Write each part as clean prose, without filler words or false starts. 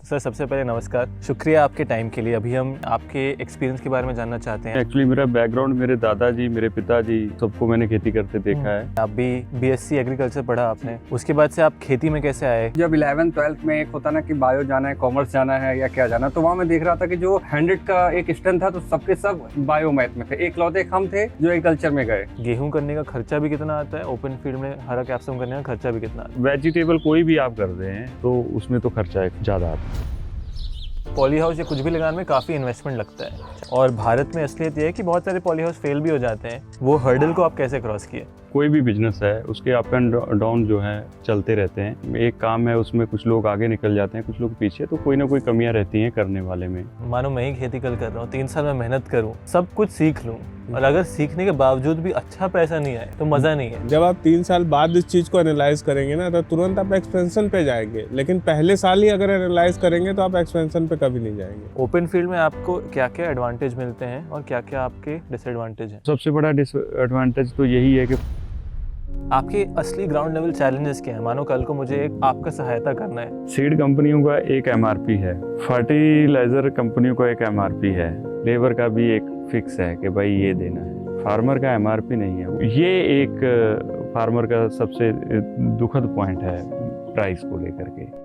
Sir सबसे पहले नमस्कार, शुक्रिया आपके टाइम के लिए। अभी हम आपके एक्सपीरियंस के बारे में जानना चाहते हैं। एक्चुअली मेरा बैकग्राउंड, मेरे दादाजी, मेरे पिताजी, सबको मैंने खेती करते देखा है। आप भी बीएससी एग्रीकल्चर पढ़ा आपने, उसके बाद से आप खेती में कैसे आए? जब 11th-12th में एक होता ना कि बायो जाना है, कॉमर्स जाना है या क्या जाना, तो वहाँ मैं देख रहा था कि जो 100 का एक स्ट्रेंथ था तो सबके सब बायो मैथ में थे। एकलौते हम थे जो एग्रीकल्चर में गए। गेहूं करने का खर्चा भी कितना आता है? ओपन फील्ड में हरा कैप्सिकम करने का खर्चा भी कितना आता है? वेजिटेबल कोई भी आप कर रहे हैं तो उसमें तो खर्चा ज़्यादा आता है। पॉली हाउस या कुछ भी लगाने में काफ़ी इन्वेस्टमेंट लगता है, और भारत में असलियत ये है कि बहुत सारे पॉली हाउस फेल भी हो जाते हैं। वो हर्डल को आप कैसे क्रॉस किए? कोई भी बिजनेस है उसके अप एंड डाउन जो है चलते रहते हैं। एक काम है उसमें कुछ लोग आगे निकल जाते हैं, कुछ लोग पीछे, तो कोई ना कोई कमियां रहती हैं करने वाले में। मानो मैं ही खेती कल कर रहा हूँ, 3 साल में मेहनत करूँ, सब कुछ सीख लूँ, और अगर सीखने के बावजूद भी अच्छा पैसा नहीं आए तो मज़ा नहीं है। जब आप 3 साल बाद इस चीज़ को एनालाइज करेंगे ना, तो तुरंत आप एक्सपेंशन पे जाएंगे, लेकिन पहले साल ही अगर एनालाइज करेंगे तो आप एक्सपेंशन पे कभी नहीं जाएंगे। ओपन फील्ड में आपको क्या क्या एडवांटेज मिलते हैं और क्या क्या आपके डिसएडवांटेज हैं? सबसे बड़ा डिसएडवांटेज तो यही है कि आपके असली ग्राउंड लेवल चैलेंजेस क्या है? मानो कल को मुझे एक आपका सहायता करना है। सीड कंपनियों का एक एमआरपी है, फर्टिलाइजर कंपनियों का एक एमआरपी है, लेबर का भी एक फिक्स है कि भाई ये देना है। फार्मर का एमआरपी नहीं है। ये एक फार्मर का सबसे दुखद पॉइंट है प्राइस को लेकर के।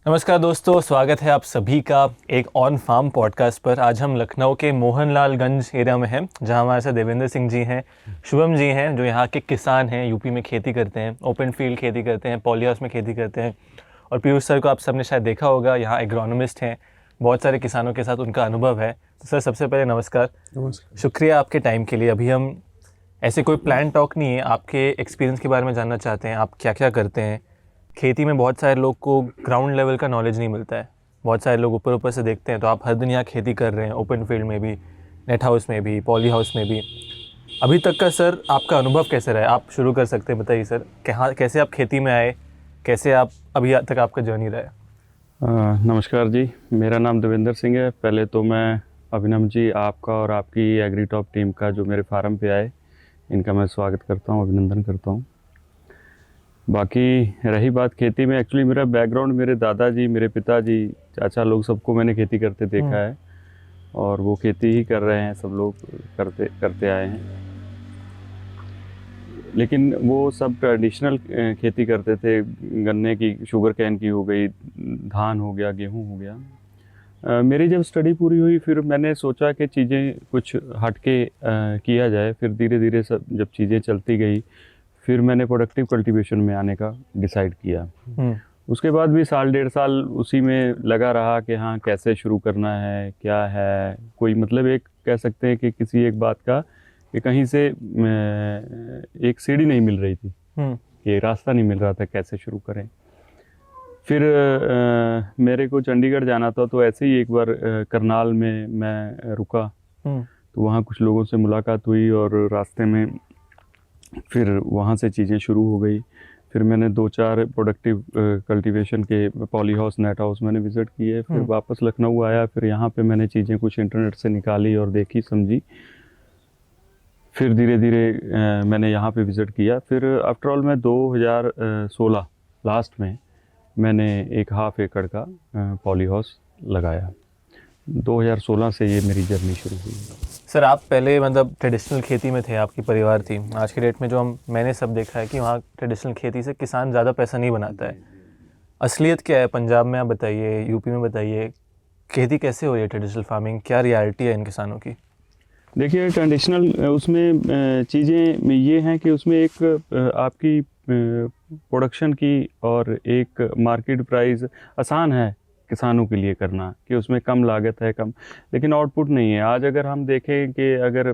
नमस्कार दोस्तों, स्वागत है आप सभी का एक ऑन फार्म पॉडकास्ट पर। आज हम लखनऊ के मोहनलालगंज एरिया में हैं, जहां हमारे साथ देवेंद्र सिंह जी हैं, शुभम जी हैं, जो यहाँ के किसान हैं, यूपी में खेती करते हैं, ओपन फील्ड खेती करते हैं, पॉली हाउस में खेती करते हैं, और पीयूष सर को आप सबने शायद देखा होगा, यहाँ एग्रोनॉमिस्ट हैं, बहुत सारे किसानों के साथ उनका अनुभव है। तो सर सबसे पहले नमस्कार, शुक्रिया आपके टाइम के लिए। अभी हम ऐसे कोई प्लान टॉक नहीं है, आपके एक्सपीरियंस के बारे में जानना चाहते हैं। आप क्या क्या करते हैं? खेती में बहुत सारे लोग को ग्राउंड लेवल का नॉलेज नहीं मिलता है, बहुत सारे लोग ऊपर ऊपर से देखते हैं। तो आप हर दिन यहाँ खेती कर रहे हैं, ओपन फील्ड में भी, नेट हाउस में भी, पॉली हाउस में भी। अभी तक का सर आपका अनुभव कैसे रहा है? आप शुरू कर सकते हैं, बताइए सर, कैसे आप खेती में आए, कैसे आप अभी तक आपका जर्नी रहा है? नमस्कार जी, मेरा नाम देवेंद्र सिंह है। पहले तो मैं अभिनव जी, आपका और आपकी एग्रीटॉप टीम का जो मेरे फार्म पे आए, इनका मैं स्वागत करता हूँ, अभिनंदन करता हूँ। बाकी रही बात खेती में, एक्चुअली मेरा बैकग्राउंड, मेरे दादाजी, मेरे पिताजी, चाचा लोग, सबको मैंने खेती करते देखा है, और वो खेती ही कर रहे हैं, सब लोग करते आए हैं। लेकिन वो सब ट्रेडिशनल खेती करते थे, गन्ने की, शुगर कैन की हो गई, धान हो गया, गेहूं हो गया। मेरी जब स्टडी पूरी हुई, फिर मैंने सोचा कि चीज़ें कुछ हट के किया जाए। फिर धीरे धीरे सब जब चीज़ें चलती गई, फिर मैंने प्रोडक्टिव कल्टीवेशन में आने का डिसाइड किया। उसके बाद भी साल 1.5 साल उसी में लगा रहा कि हाँ कैसे शुरू करना है, क्या है, कोई मतलब एक कह सकते हैं कि किसी एक बात का कि कहीं से एक सीढ़ी नहीं मिल रही थी, कि रास्ता नहीं मिल रहा था कैसे शुरू करें। फिर मेरे को चंडीगढ़ जाना था, तो ऐसे ही एक बार करनाल में मैं रुका, तो वहाँ कुछ लोगों से मुलाकात हुई, और रास्ते में फिर वहाँ से चीज़ें शुरू हो गई। फिर मैंने 2-4 प्रोडक्टिव कल्टीवेशन के पॉली हाउस, नेट हाउस मैंने विज़िट किए। फिर वापस लखनऊ आया, फिर यहाँ पे मैंने चीज़ें कुछ इंटरनेट से निकाली और देखी, समझी। फिर धीरे धीरे मैंने यहाँ पे विज़िट किया। फिर आफ्टर ऑल मैं 2016 लास्ट में मैंने एक 1/2 एकड़ का पॉली हाउस लगाया। 2016 से ये मेरी जर्नी शुरू हुई। सर आप पहले मतलब ट्रेडिशनल खेती में थे, आपकी परिवार थी। आज के डेट में जो मैंने सब देखा है कि वहाँ ट्रेडिशनल खेती से किसान ज़्यादा पैसा नहीं बनाता है। असलियत क्या है पंजाब में, आप बताइए, यूपी में बताइए, खेती कैसे हो रही है ट्रेडिशनल फार्मिंग, क्या रियलिटी है इन किसानों की? देखिए, ट्रेडिशनल उसमें चीज़ें ये हैं कि उसमें एक आपकी प्रोडक्शन की और एक मार्केट प्राइस आसान है किसानों के लिए करना, कि उसमें कम लागत है, कम, लेकिन आउटपुट नहीं है। आज अगर हम देखें कि अगर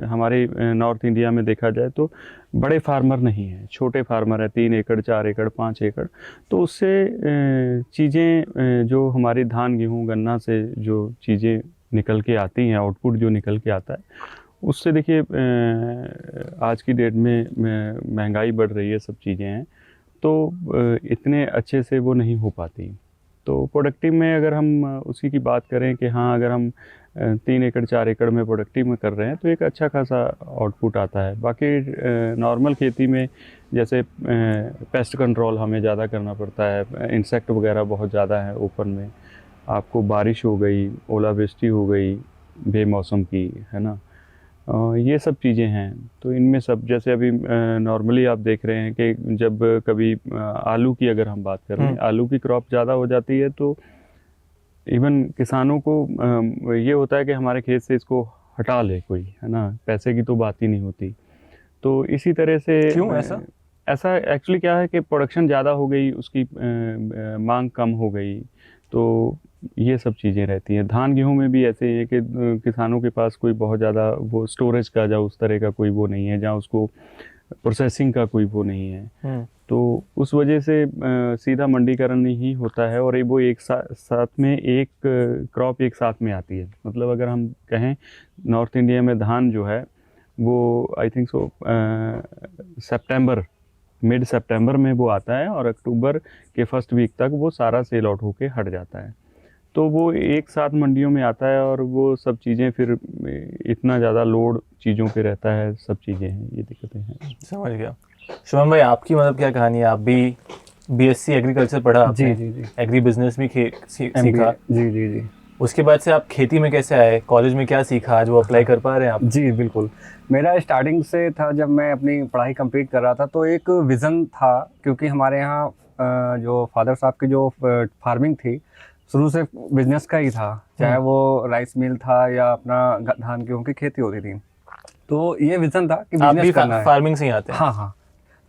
हमारे नॉर्थ इंडिया में देखा जाए तो बड़े फार्मर नहीं हैं, छोटे फार्मर हैं, 3 एकड़, 4 एकड़, 5 एकड़। तो उससे चीज़ें जो हमारी धान, गेहूँ, गन्ना से जो चीज़ें निकल के आती हैं, आउटपुट जो निकल के आता है, उससे देखिए आज की डेट में महंगाई बढ़ रही है, सब चीज़ें हैं, तो इतने अच्छे से वो नहीं हो पाती। तो प्रोडक्टिव में अगर हम उसी की बात करें कि हाँ, अगर हम 3 एकड़ 4 एकड़ में प्रोडक्टिव में कर रहे हैं तो एक अच्छा खासा आउटपुट आता है। बाकी नॉर्मल खेती में जैसे पेस्ट कंट्रोल हमें ज़्यादा करना पड़ता है, इंसेक्ट वगैरह बहुत ज़्यादा है ओपन में, आपको बारिश हो गई, ओलावृष्टि हो गई बेमौसम की, है ना, ये सब चीज़ें हैं। तो इनमें सब जैसे अभी नॉर्मली आप देख रहे हैं कि जब कभी आलू की अगर हम बात करें, आलू की क्रॉप ज़्यादा हो जाती है तो इवन किसानों को ये होता है कि हमारे खेत से इसको हटा ले कोई, है ना, पैसे की तो बात ही नहीं होती। तो इसी तरह से क्यों ऐसा? ऐसा एक्चुअली क्या है कि प्रोडक्शन ज़्यादा हो गई, उसकी मांग कम हो गई, तो ये सब चीज़ें रहती हैं। धान गेहूं में भी ऐसे ही है कि किसानों के पास कोई बहुत ज़्यादा वो स्टोरेज का या उस तरह का कोई वो नहीं है, जहाँ उसको प्रोसेसिंग का कोई वो नहीं है, तो उस वजह से सीधा मंडीकरण ही होता है। और वो एक साथ में एक क्रॉप एक साथ में आती है। मतलब अगर हम कहें नॉर्थ इंडिया में धान जो है वो I think so September, mid सितंबर में वो आता है और अक्टूबर के फर्स्ट वीक तक वो सारा सेल आउट होके हट जाता है। तो वो एक साथ मंडियों में आता है और वो सब चीज़ें फिर इतना ज़्यादा लोड चीज़ों पे रहता है, सब चीज़ें हैं, ये दिक्कतें हैं। समझ गया। शुभम भाई, आपकी मतलब क्या कहानी है? आप भी बीएससी एग्रीकल्चर पढ़ा आपने? जी। एग्री बिजनेस भी सीखा? जी। उसके बाद से आप खेती में कैसे आए? कॉलेज में क्या सीखा आज वो अप्लाई कर पा रहे हैं आप? जी बिल्कुल। मेरा स्टार्टिंग से था, जब मैं अपनी पढ़ाई कंप्लीट कर रहा था तो एक विज़न था, क्योंकि हमारे यहाँ जो फादर साहब की जो फार्मिंग थी शुरू से बिजनेस का ही था, चाहे वो राइस मिल था या अपना धान गेहूँ की खेती होती थी। तो ये विज़न था कि आप भी बिजनेस करना है। फार्मिंग से ही आते हैं? हाँ।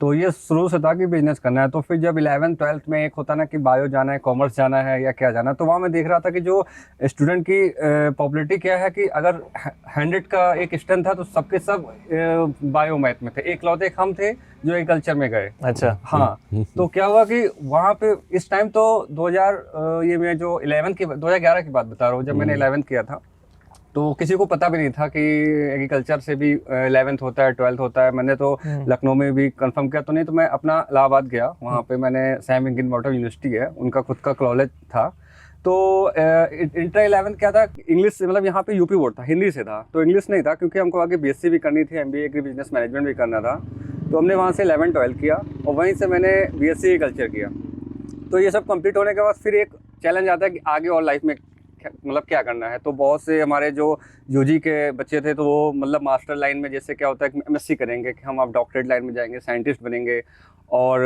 तो ये शुरू से था कि बिजनेस करना है। तो फिर जब 11th 12th में एक होता ना कि बायो जाना है, कॉमर्स जाना है या क्या जाना है, तो वहाँ मैं देख रहा था कि जो स्टूडेंट की पॉपुलैरिटी क्या है कि अगर 100 का एक स्ट्रेंथ था तो सबके सब बायो मैथ में थे, एकलौते हम थे जो एग्रीकल्चर में गए। अच्छा। हाँ। तो क्या हुआ कि वहाँ पे इस टाइम तो 2011 की बात बता रहा हूँ, जब मैंने 11th किया था तो किसी को पता भी नहीं था कि एग्रीकल्चर से भी 11th होता है, 12th होता है। मैंने तो लखनऊ में भी कंफर्म किया, तो नहीं तो मैं अपना इलाहाबाद गया, वहाँ पे मैंने सैम इंडियन वाटर यूनिवर्सिटी है, उनका खुद का कॉलेज था। तो इंटर 11th क्या था, इंग्लिश, मतलब यहाँ पे यूपी बोर्ड था, हिंदी से था, तो इंग्लिश नहीं था, क्योंकि हमको आगे बीएससी भी करनी थी, एमबीए एग्री बिजनेस मैनेजमेंट भी करना था। तो हमने वहाँ से 11 12 किया और वहीं से मैंने बीएससी एग्रीकल्चर किया। तो ये सब कंप्लीट होने के बाद फिर एक चैलेंज आता है कि आगे और लाइफ में मतलब क्या करना है। तो बहुत से हमारे जो यूजी के बच्चे थे तो वो मतलब मास्टर लाइन में, जैसे क्या होता है कि एमएससी करेंगे कि हम आप डॉक्टरेट लाइन में जाएंगे, साइंटिस्ट बनेंगे, और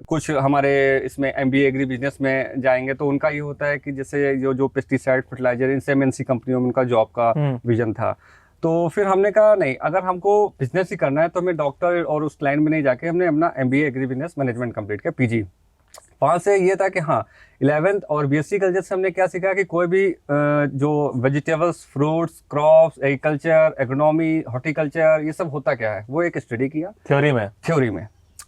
कुछ हमारे इसमें एमबीए एग्री बिजनेस में जाएंगे। तो उनका ये होता है कि जैसे जो पेस्टिसाइड, फर्टिलाइजर, इनसे एमएनसी कंपनियों में उनका जॉब का विजन था। तो फिर हमने कहा नहीं, अगर हमको बिजनेस ही करना है तो हमें डॉक्टर और उस लाइन में नहीं जाके हमने अपना MBA agri business management complete किया, पीजी। वहाँ से ये था कि हाँ 11th और बीएससी कल्चर से हमने क्या सीखा कि कोई भी जो vegetables, fruits, crops, agriculture, agronomy, horticulture, ये सब होता क्या है वो एक स्टडी किया थ्योरी में।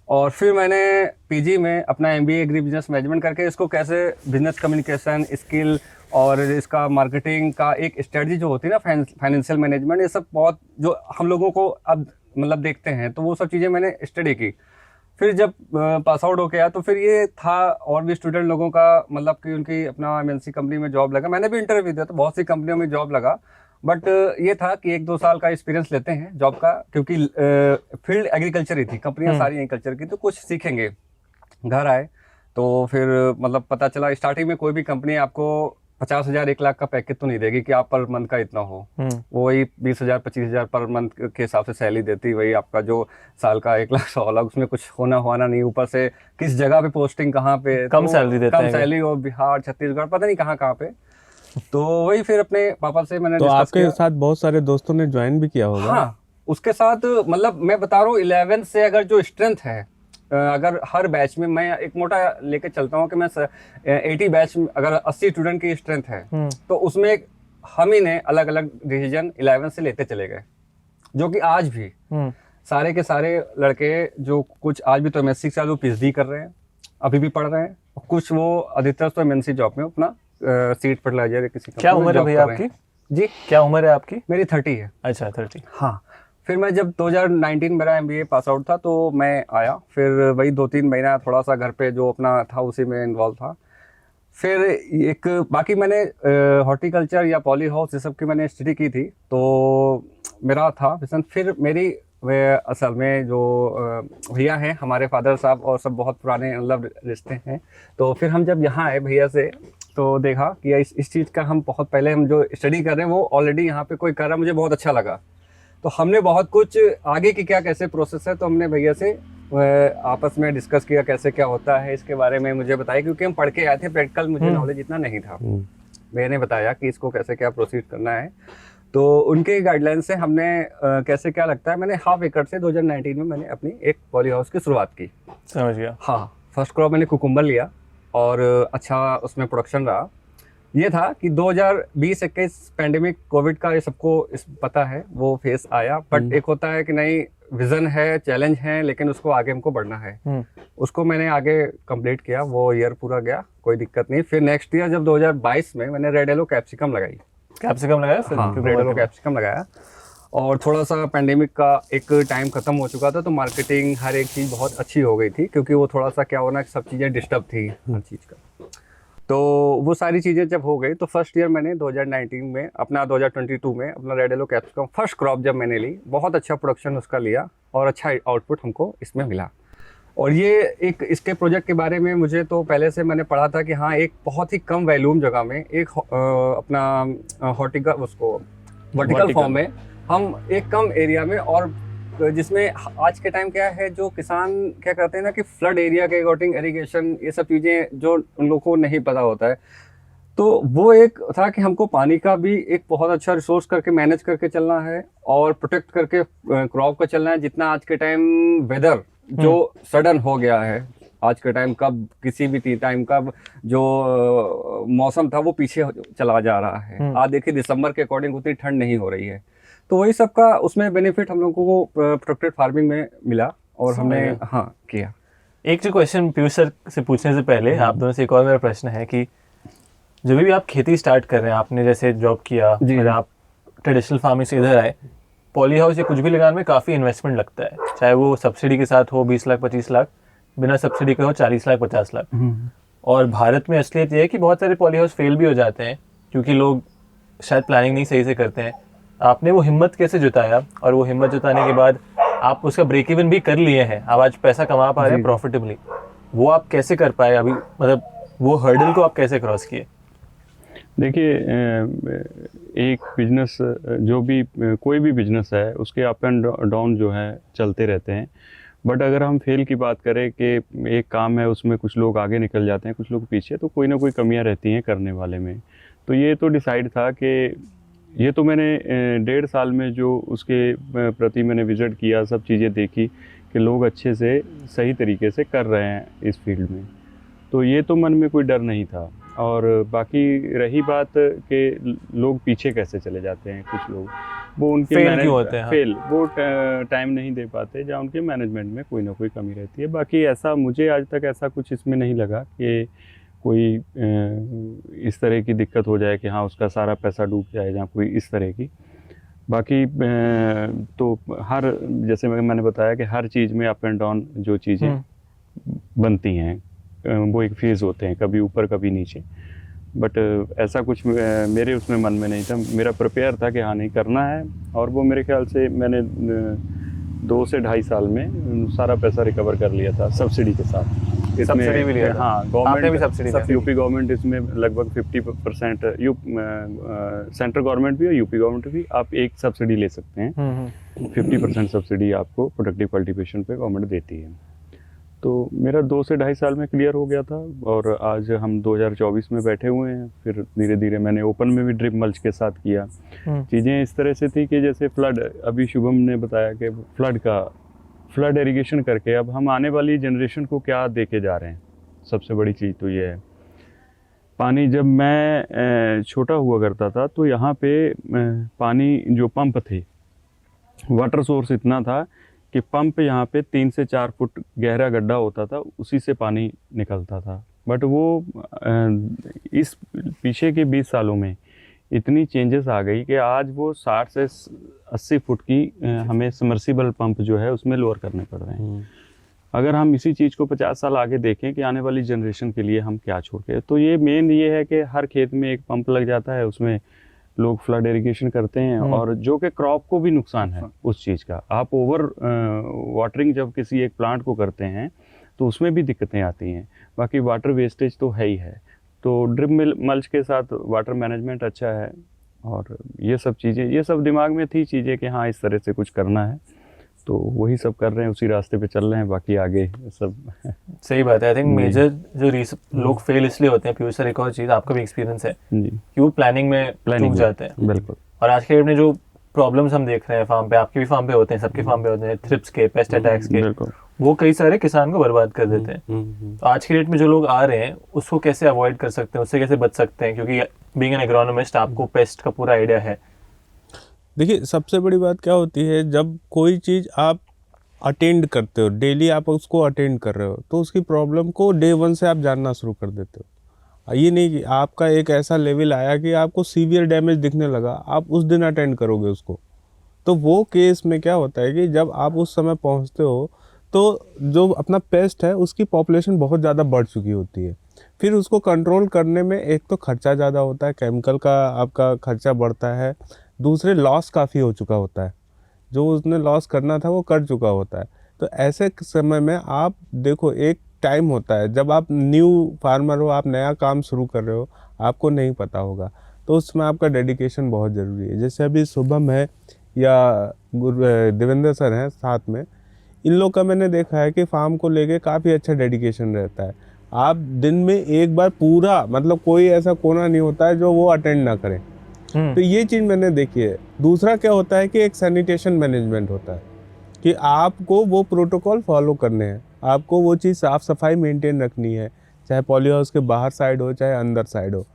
और फिर मैंने पीजी में अपना एमबीए एग्री बिजनेस मैनेजमेंट करके इसको कैसे बिजनेस कम्युनिकेशन स्किल और इसका मार्केटिंग का एक स्ट्रेटजी जो होती है ना, फाइनेंशियल मैनेजमेंट, ये सब बहुत जो हम लोगों को अब मतलब देखते हैं, तो वो सब चीज़ें मैंने स्टडी की। फिर जब पास आउट होके आया तो फिर ये था, और भी स्टूडेंट लोगों का मतलब कि उनकी अपना एमएनसी कंपनी में जॉब लगा, मैंने भी इंटरव्यू दिया तो बहुत सी कंपनियों में जॉब लगा। बट ये था कि 1-2 साल का एक्सपीरियंस लेते हैं जॉब का, क्योंकि फील्ड एग्रीकल्चर ही थी, कंपनियां सारी एग्रीकल्चर की, तो कुछ सीखेंगे। घर आए तो फिर मतलब पता चला स्टार्टिंग में कोई भी कंपनी आपको 50,000 1 लाख का पैकेज तो नहीं देगी कि आप पर मंथ का इतना हो, वो वही 20,000 25,000 पर मंथ के हिसाब से सैलरी देती, वही आपका जो साल का 1 लाख 100 लाख, उसमें कुछ होना नहीं, ऊपर से किस जगह पे पोस्टिंग, कहाँ पे कम सैलरी देते हैं, कम सैलरी, और बिहार, छत्तीसगढ़, पता नहीं कहाँ पे। तो वही फिर अपने पापा से मैंने तो आपके साथ बहुत सारे दोस्तों ने ज्वाइन भी किया होगा? हाँ, उसके साथ मतलब मैं बता रहा हूँ 11 से अगर जो स्ट्रेंथ है, अगर हर बैच में मैं एक मोटा लेके चलता हूँ कि मैं 80 बैच में अगर 80 स्टूडेंट की स्ट्रेंथ है तो उसमें हम ही ने अलग अलग डिसीजन 11 से लेते चले गए, जो कि आज भी सारे के सारे लड़के जो कुछ आज भी तो एमएससी चालू पीएचडी कर रहे हैं, अभी भी पढ़ रहे हैं, कुछ वो अधिकतर तो एमएनसी जॉब में अपना सीट फर्टिलाइजर किसी क्या उम्र है भैया आपकी? जी, क्या उम्र है आपकी? मेरी 30 है। अच्छा, 30। हाँ। फिर मैं जब 2019 मेरा एमबीए पास आउट था तो मैं आया, फिर वही 2-3 महीना थोड़ा सा घर पे जो अपना था उसी में इन्वॉल्व था। फिर एक बाकी मैंने हॉर्टिकल्चर या पॉली हाउस ये सब की मैंने स्टडी की थी, तो मेरा था विजन। फिर मेरी वे असल में जो भैया हैं हमारे फादर साहब और सब बहुत पुराने मतलब रिश्ते हैं, तो फिर हम जब यहाँ आए भैया से तो देखा कि इस चीज़ का हम बहुत पहले हम जो स्टडी कर रहे हैं वो ऑलरेडी यहाँ पे कोई कर रहा है, मुझे बहुत अच्छा लगा। तो हमने बहुत कुछ आगे की क्या कैसे प्रोसेस है, तो हमने भैया से आपस में डिस्कस किया कैसे क्या होता है इसके बारे में मुझे बताया, क्योंकि हम पढ़ के आए थे, प्रैक्टिकल मुझे नॉलेज इतना नहीं था। भैया ने बताया कि इसको कैसे क्या प्रोसीड करना है, तो उनके गाइडलाइन से हमने कैसे क्या लगता है, मैंने 1/2 एकड़ से 2019 में मैंने अपनी एक पॉली हाउस की शुरुआत की। समझ गया। हाँ, फर्स्ट क्रॉप मैंने कुकुम्बर लिया और अच्छा उसमें प्रोडक्शन रहा। ये था कि 2020-21 पैंडेमिक कोविड का ये सबको पता है वो फेस आया, बट एक होता है कि नहीं विजन है, चैलेंज है, लेकिन उसको आगे हमको बढ़ना है। उसको मैंने आगे कंप्लीट किया, वो ईयर पूरा गया, कोई दिक्कत नहीं। फिर नेक्स्ट ईयर जब 2022 में मैंने रेड येलो कैप्सिकम लगाई। कैप्सिकम लगाया फिर? हाँ, रेड येलो कैप्सिकम लगाया, और थोड़ा सा पैंडेमिक का एक टाइम खत्म हो चुका था, तो मार्केटिंग हर एक चीज़ बहुत अच्छी हो गई थी, क्योंकि वो थोड़ा सा क्या होना, सब चीज़ें डिस्टर्ब थी हर चीज़ का। तो वो सारी चीज़ें जब हो गई, तो फर्स्ट ईयर मैंने 2019 में अपना 2022 में अपना red yellow capsicum first crop जब मैंने ली, बहुत अच्छा प्रोडक्शन उसका लिया और अच्छा आउटपुट हमको इसमें मिला। और ये एक इसके प्रोजेक्ट के बारे में मुझे तो पहले से मैंने पढ़ा था कि हाँ, एक बहुत ही कम वैल्यूम जगह में एक अपना वर्टिकल फॉर्म में हम एक कम एरिया में, और जिसमें आज के टाइम क्या है, जो किसान क्या करते हैं ना कि फ्लड एरिया के अकॉर्डिंग इरिगेशन ये सब चीज़ें जो उन लोगों को नहीं पता होता है, तो वो एक था कि हमको पानी का भी एक बहुत अच्छा रिसोर्स करके मैनेज करके चलना है और प्रोटेक्ट करके क्रॉप का चलना है। जितना आज के टाइम वेदर जो सडन हो गया है, आज के टाइम कब किसी भी टाइम का जो मौसम था वो पीछे चला जा रहा है। आज देखिए दिसंबर के अकॉर्डिंग उतनी ठंड नहीं हो रही है, तो वही सब का उसमें बेनिफिट हम लोगों को प्रोटेक्टेड फार्मिंग में मिला और हमने किया। एक जो क्वेश्चन पीयूष सर से पूछने से पहले आप दोनों से एक और मेरा प्रश्न है कि जब भी आप खेती स्टार्ट कर रहे हैं, आपने जैसे जॉब किया, फिर आप ट्रेडिशनल फार्मिंग से इधर आए, पॉली हाउस या कुछ भी लगाने में काफ़ी इन्वेस्टमेंट लगता है, चाहे वो सब्सिडी के साथ हो 20 लाख 25 लाख, बिना सब्सिडी के हो 40 लाख 50 लाख। और भारत में असलियत ये है कि बहुत सारे पॉली हाउस फेल भी हो जाते हैं क्योंकि लोग शायद प्लानिंग नहीं सही से करते हैं। आपने वो हिम्मत कैसे जुटाया, और वो हिम्मत जुटाने के बाद आप उसका ब्रेक इवन भी कर लिए हैं, आप आज पैसा कमा पा रहे हैं प्रॉफिटेबली, वो आप कैसे कर पाए अभी, मतलब वो हर्डल को आप कैसे क्रॉस किए? देखिए, एक बिजनेस जो भी कोई भी बिजनेस है उसके अप एंड डाउन जो है चलते रहते हैं, बट अगर हम फेल की बात करें कि एक काम है उसमें कुछ लोग आगे निकल जाते हैं, कुछ लोग पीछे, तो कोई ना कोई कमियां रहती हैं करने वाले में। तो ये तो डिसाइड था कि ये तो मैंने 1.5 साल में जो उसके प्रति मैंने विजिट किया, सब चीज़ें देखी कि लोग अच्छे से सही तरीके से कर रहे हैं इस फील्ड में, तो ये तो मन में कोई डर नहीं था। और बाकी रही बात कि लोग पीछे कैसे चले जाते हैं, कुछ लोग वो उनके फेल क्यों होते हैं? फेल वो टाइम नहीं दे पाते, जहाँ उनके मैनेजमेंट में कोई ना कोई कमी रहती है। बाकी ऐसा मुझे आज तक ऐसा कुछ इसमें नहीं लगा कि कोई इस तरह की दिक्कत हो जाए कि हाँ उसका सारा पैसा डूब जाए, जहाँ कोई इस तरह की। बाकी तो हर, जैसे मैंने बताया कि हर चीज़ में अप एंड डाउन जो चीज़ें बनती हैं वो एक फेज़ होते हैं, कभी ऊपर कभी नीचे, बट ऐसा कुछ मेरे उसमें मन में नहीं था। मेरा प्रिपेयर था कि हाँ नहीं करना है, और वो मेरे ख्याल से मैंने 2 से 2.5 साल में सारा पैसा रिकवर कर लिया था सब्सिडी के साथ। सब्सिडी भी लिया था? हाँ, आपने भी सब्सिडी ली? यूपी गवर्नमेंट इसमें लगभग 50%, सेंट्रल गवर्नमेंट भी और यूपी गवर्नमेंट भी, आप एक सब्सिडी ले सकते हैं। 50% सब्सिडी आपको प्रोडक्टिव कल्टीवेशन पे गवर्नमेंट देती है। तो मेरा 2 से 2.5 साल में क्लियर हो गया था, और आज हम 2024 में बैठे हुए हैं। फिर धीरे धीरे मैंने ओपन में भी ड्रिप मल्च के साथ किया। चीज़ें इस तरह से थी कि जैसे फ्लड, अभी शुभम ने बताया कि फ्लड इरिगेशन करके अब हम आने वाली जनरेशन को क्या दे के जा रहे हैं। सबसे बड़ी चीज़ तो ये है, पानी जब मैं छोटा हुआ करता था तो यहाँ पे पानी जो पंप थे, वाटर सोर्स इतना था कि पंप यहाँ पे 3 से 4 फुट गहरा गड्ढा होता था, उसी से पानी निकलता था। बट वो इस पीछे के 20 सालों में इतनी चेंजेस आ गई कि आज वो 60 से 80 फुट की हमें समर्सिबल पंप जो है उसमें लोअर करने पड़ रहे हैं। अगर हम इसी चीज़ को 50 साल आगे देखें कि आने वाली जनरेशन के लिए हम क्या छोड़ के, तो ये मेन ये है कि हर खेत में एक पंप लग जाता है, उसमें लोग फ्लड इरिगेशन करते हैं और जो कि क्रॉप को भी नुकसान है उस चीज़ का। आप ओवर वाटरिंग जब किसी एक प्लांट को करते हैं तो उसमें भी दिक्कतें आती हैं। बाकी वाटर वेस्टेज तो है ही है, तो ड्रिप मल्च के साथ वाटर मैनेजमेंट अच्छा है और ये सब चीज़ें, ये सब दिमाग में थी चीज़ें कि हाँ इस तरह से कुछ करना है, तो वही सब कर रहे हैं, उसी रास्ते पे चल रहे हैं, बाकी आगे सब सही बात है। आई थिंक मेजर जो लोग फेल इसलिए होते हैं, पीयूष सर एक और चीज़ आपका भी एक्सपीरियंस है जी, कि वो प्लानिंग में चूक जाते हैं। बिल्कुल। और आज के डेट में जो प्रॉब्लम्स हम देख रहे हैं फार्म पे, आपके भी फार्म पे होते हैं, सबके फार्म पे होते हैं, थ्रिप्स के, पेस्ट अटैक्स के, बिल्कुल। वो कई सारे किसान को बर्बाद कर देते हैं। तो आज की डेट में जो लोग आ रहे हैं उसको कैसे अवॉइड कर सकते हैं, उससे कैसे बच सकते हैं, क्योंकि बीइंग एन एग्रोनॉमिस्ट आपको पेस्ट का पूरा आइडिया है। देखिए, सबसे बड़ी बात क्या होती है, जब कोई चीज़ आप अटेंड करते हो, डेली आप उसको अटेंड कर रहे हो, तो उसकी प्रॉब्लम को डे 1 से आप जानना शुरू कर देते हो। ये नहीं कि आपका एक ऐसा लेवल आया कि आपको सीवियर डैमेज दिखने लगा, आप उस दिन अटेंड करोगे उसको। तो वो केस में क्या होता है कि जब आप उस समय पहुंचते हो तो जो अपना पेस्ट है उसकी पॉपुलेशन बहुत ज़्यादा बढ़ चुकी होती है। फिर उसको कंट्रोल करने में एक तो खर्चा ज़्यादा होता है, केमिकल का आपका खर्चा बढ़ता है, दूसरे लॉस काफ़ी हो चुका होता है, जो उसने लॉस करना था वो कर चुका होता है। तो ऐसे समय में आप देखो, एक टाइम होता है जब आप न्यू फार्मर हो, आप नया काम शुरू कर रहे हो, आपको नहीं पता होगा, तो उसमें आपका डेडिकेशन बहुत ज़रूरी है। जैसे अभी शुभम है या देवेंद्र सर हैं साथ में, इन लोग का मैंने देखा है कि फार्म को लेके काफ़ी अच्छा डेडिकेशन रहता है। आप दिन में एक बार पूरा, मतलब कोई ऐसा कोना नहीं होता है जो वो अटेंड ना करें। तो ये चीज़ मैंने देखी है। दूसरा क्या होता है कि एक सैनिटेशन मैनेजमेंट होता है कि आपको वो प्रोटोकॉल फॉलो करने हैं, आपको वो चीज़ साफ़ सफाई मेंटेन रखनी है, चाहे पॉली हाउस के बाहर साइड हो चाहे अंदर साइड हो।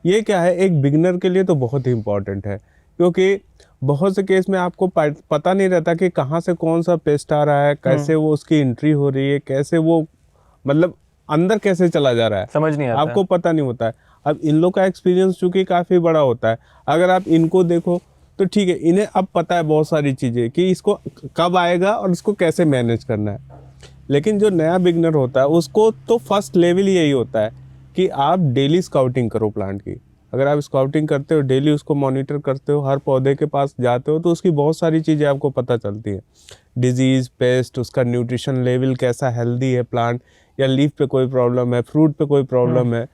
ये क्या है, एक बिगनर के लिए तो बहुत ही इम्पॉर्टेंट है, क्योंकि बहुत से केस में आपको पता नहीं रहता कि कहाँ से कौन सा पेस्ट आ रहा है, कैसे वो उसकी एंट्री हो रही है, कैसे वो मतलब अंदर कैसे चला जा रहा है, समझ नहीं आता, आपको पता नहीं होता है। अब इन लोग का एक्सपीरियंस चूँकि काफ़ी बड़ा होता है, अगर आप इनको देखो तो ठीक है, इन्हें अब पता है बहुत सारी चीज़ें कि इसको कब आएगा और इसको कैसे मैनेज करना है। लेकिन जो नया बिगनर होता है उसको तो फर्स्ट लेवल यही होता है कि आप डेली स्काउटिंग करो प्लांट की। अगर आप स्काउटिंग करते हो, डेली उसको मॉनिटर करते हो, हर पौधे के पास जाते हो, तो उसकी बहुत सारी चीज़ें आपको पता चलती हैं। डिजीज़, पेस्ट, उसका न्यूट्रिशन लेवल कैसा हेल्दी है प्लांट, या लीफ पे कोई प्रॉब्लम है, फ्रूट पे कोई प्रॉब्लम है,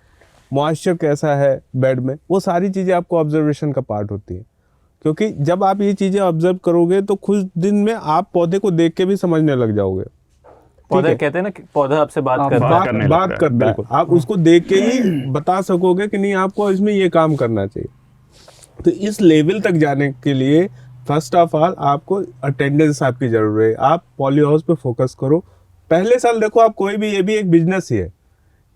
मॉइस्चर कैसा है बेड में, वो सारी चीज़ें आपको ऑब्जर्वेशन का पार्ट होती है। क्योंकि जब आप ये चीज़ें ऑब्जर्व करोगे तो कुछ दिन में आप पौधे को देख के भी समझने लग जाओगे। पौधा कहते हैं ना, पौधा आपसे बात करता है, बात करता है, आप उसको देख के ही बता सकोगे कि नहीं आपको इसमें ये काम करना चाहिए। तो इस लेवल तक जाने के लिए फर्स्ट ऑफ ऑल आपको अटेंडेंस आपकी जरूरत है। आप पॉली हाउस पे फोकस करो। पहले साल देखो, आप कोई भी, ये भी एक बिजनेस ही है,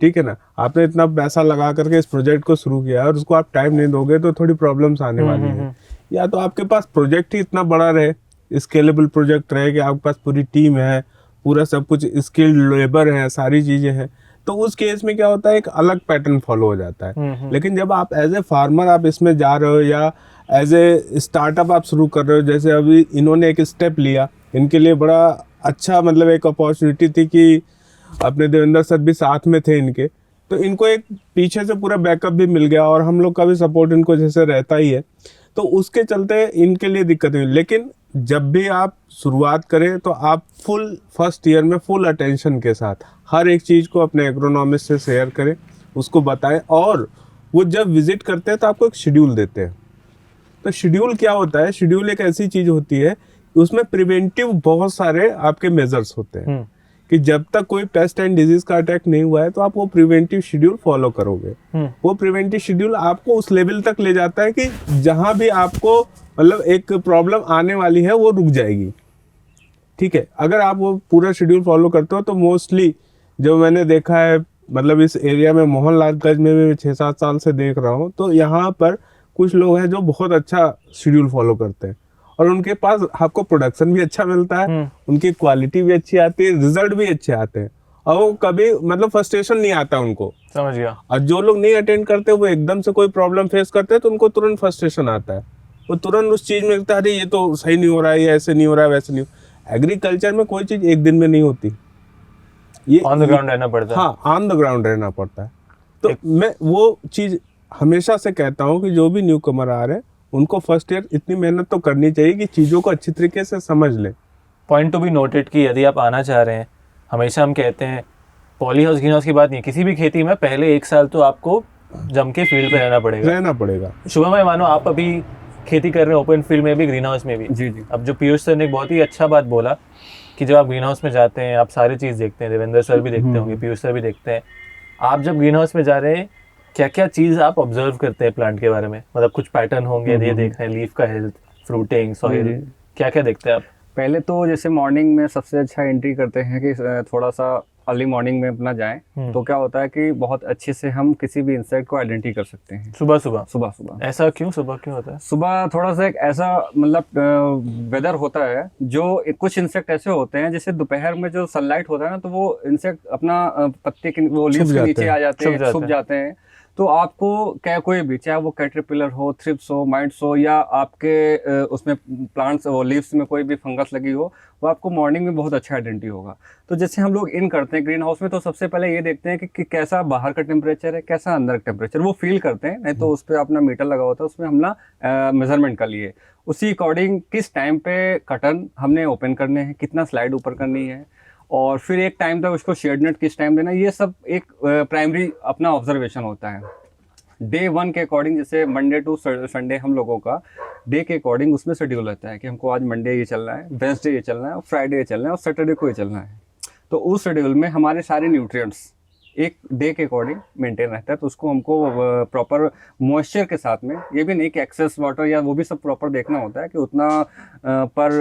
ठीक है ना। आपने इतना पैसा लगा करके इस प्रोजेक्ट को शुरू किया और उसको आप टाइम नहीं दोगे तो थोड़ी प्रॉब्लम्स आने वाली है। या तो आपके पास प्रोजेक्ट ही इतना बड़ा रहे, स्केलेबल प्रोजेक्ट रहे कि आपके पास पूरी टीम है, पूरा सब कुछ स्किल्ड लेबर है, सारी चीज़ें हैं, तो उस केस में क्या होता है, एक अलग पैटर्न फॉलो हो जाता है। लेकिन जब आप एज ए फार्मर आप इसमें जा रहे हो या एज ए स्टार्टअप आप शुरू कर रहे हो, जैसे अभी इन्होंने एक स्टेप लिया, इनके लिए बड़ा अच्छा मतलब एक अपॉर्चुनिटी थी कि अपने देवेंद्र सर भी साथ में थे इनके, तो इनको एक पीछे से पूरा बैकअप भी मिल गया और हम लोग का भी सपोर्ट इनको जैसे रहता ही है, तो उसके चलते इनके लिए दिक्कत हुई। लेकिन जब भी आप शुरुआत करें तो आप फुल फर्स्ट ईयर में फुल अटेंशन के साथ हर एक चीज़ को अपने एग्रोनॉमिस्ट से शेयर करें, उसको बताएं, और वो जब विजिट करते हैं तो आपको एक शेड्यूल देते हैं। तो शेड्यूल क्या होता है, शेड्यूल एक ऐसी चीज़ होती है, उसमें प्रिवेंटिव बहुत सारे आपके मेजर्स होते हैं कि जब तक कोई पेस्ट एंड डिजीज का अटैक नहीं हुआ है तो आप वो प्रिवेंटिव शेड्यूल फॉलो करोगे। वो प्रिवेंटिव शेड्यूल आपको उस लेवल तक ले जाता है कि जहां भी आपको मतलब एक प्रॉब्लम आने वाली है वो रुक जाएगी, ठीक है। अगर आप वो पूरा शेड्यूल फॉलो करते हो तो मोस्टली जो मैंने देखा है, मतलब इस एरिया में मोहनलालगंज में मैं 6-7 साल से देख रहा हूँ, तो यहाँ पर कुछ लोग हैं जो बहुत अच्छा शेड्यूल फॉलो करते हैं और उनके पास आपको प्रोडक्शन भी अच्छा मिलता है, उनकी क्वालिटी भी अच्छी आती है, रिजल्ट भी अच्छे आते हैं और वो कभी मतलब फ्रस्ट्रेशन नहीं आता उनको। समझ गया। और जो लोग नहीं अटेंड करते, वो एकदम से कोई प्रॉब्लम फेस करते हैं तो उनको तुरंत फ्रस्ट्रेशन आता है, वो तुरंत उस चीज़ में लगता है अरे ये तो सही नहीं हो रहा है, ये ऐसे नहीं हो रहा है, वैसे नहीं हो। एग्रीकल्चर में कोई चीज़ एक दिन में नहीं होती, ये ऑन द ग्राउंड रहना पड़ता है। हाँ, ऑन द ग्राउंड रहना पड़ता है। तो मैं वो चीज हमेशा से कहता हूँ कि जो भी न्यू कमर आ रहे हैं उनको फर्स्ट ईयर इतनी मेहनत तो करनी चाहिए कि चीज़ों को अच्छी तरीके से समझ लें। पॉइंट टू बी नोटेड कि यदि आप आना चाह रहे हैं, हमेशा हम कहते हैं पॉली हाउस ग्रीन हाउस की बात नहीं, किसी भी खेती में पहले 1 साल तो आपको जम के फील्ड पे रहना पड़ेगा। शुभम भाई, मानो आप अभी खेती कर रहे हैं ओपन फील्ड में भी, ग्रीन हाउस में भी। जी जी। अब जो पीयूष सर ने एक बहुत ही अच्छा बात बोला कि जब आप ग्रीन हाउस में जाते हैं आप सारी चीज़ देखते हैं, देवेंद्र सर भी देखते होंगे, पीयूष सर भी देखते हैं। आप जब ग्रीन हाउस में जा रहे हैं, क्या क्या चीज़ आप ऑब्जर्व करते हैं प्लांट के बारे में? मतलब कुछ पैटर्न होंगे, ये देख रहे हैं, लीफ का हेल्थ, फ्रूटिंग, सॉइल, क्या क्या देखते हैं आप? पहले तो जैसे मॉर्निंग में सबसे अच्छा एंट्री करते हैं कि थोड़ा सा अर्ली मॉर्निंग में अपना जाएं, तो क्या होता है कि बहुत अच्छे से हम किसी भी इंसेक्ट को आइडेंटिटी कर सकते हैं सुबह सुबह। ऐसा क्यों सुबह क्यों होता है? सुबह थोड़ा सा एक ऐसा मतलब वेदर होता है जो कुछ इंसेक्ट ऐसे होते हैं, जैसे दोपहर में जो सनलाइट होता है ना, तो वो इंसेक्ट अपना पत्ते के वो लीव्स के नीचे आ जाते हैं, छुप जाते हैं। तो आपको क्या कोई भी, चाहे वो कैटरपिलर हो, थ्रिप्स हो, माइट्स हो, या आपके उसमें प्लांट्स वो लीव्स में कोई भी फंगस लगी हो, वो आपको मॉर्निंग में बहुत अच्छा आइडेंटिटी होगा। तो जैसे हम लोग इन करते हैं ग्रीन हाउस में, तो सबसे पहले ये देखते हैं कि कैसा बाहर का टेम्परेचर है, कैसा अंदर का टेम्परेचर, वो फील करते हैं। नहीं तो उस पर अपना मीटर लगा होता है, उसमें हमने मेजरमेंट कर लिए, उसी अकॉर्डिंग किस टाइम पे कर्टन हमने ओपन करने हैं, कितना स्लाइड ऊपर करनी है, और फिर एक टाइम तक उसको शेड नेट किस टाइम देना, ये सब एक प्राइमरी अपना ऑब्जर्वेशन होता है। डे 1 के अकॉर्डिंग, जैसे मंडे टू संडे हम लोगों का डे के अकॉर्डिंग उसमें शेड्यूल रहता है कि हमको आज मंडे ये चलना है, वेडनेसडे ये चलना है, फ्राइडे ये चलना है, और सैटरडे को ये चलना है। तो उस शेड्यूल में हमारे सारे न्यूट्रिएंट्स एक डे के अकॉर्डिंग मेंटेन रहता है। तो उसको हमको प्रॉपर मॉइस्चर के साथ में, ये भी नहीं कि एक्सेस वाटर या वो भी सब प्रॉपर देखना होता है कि उतना पर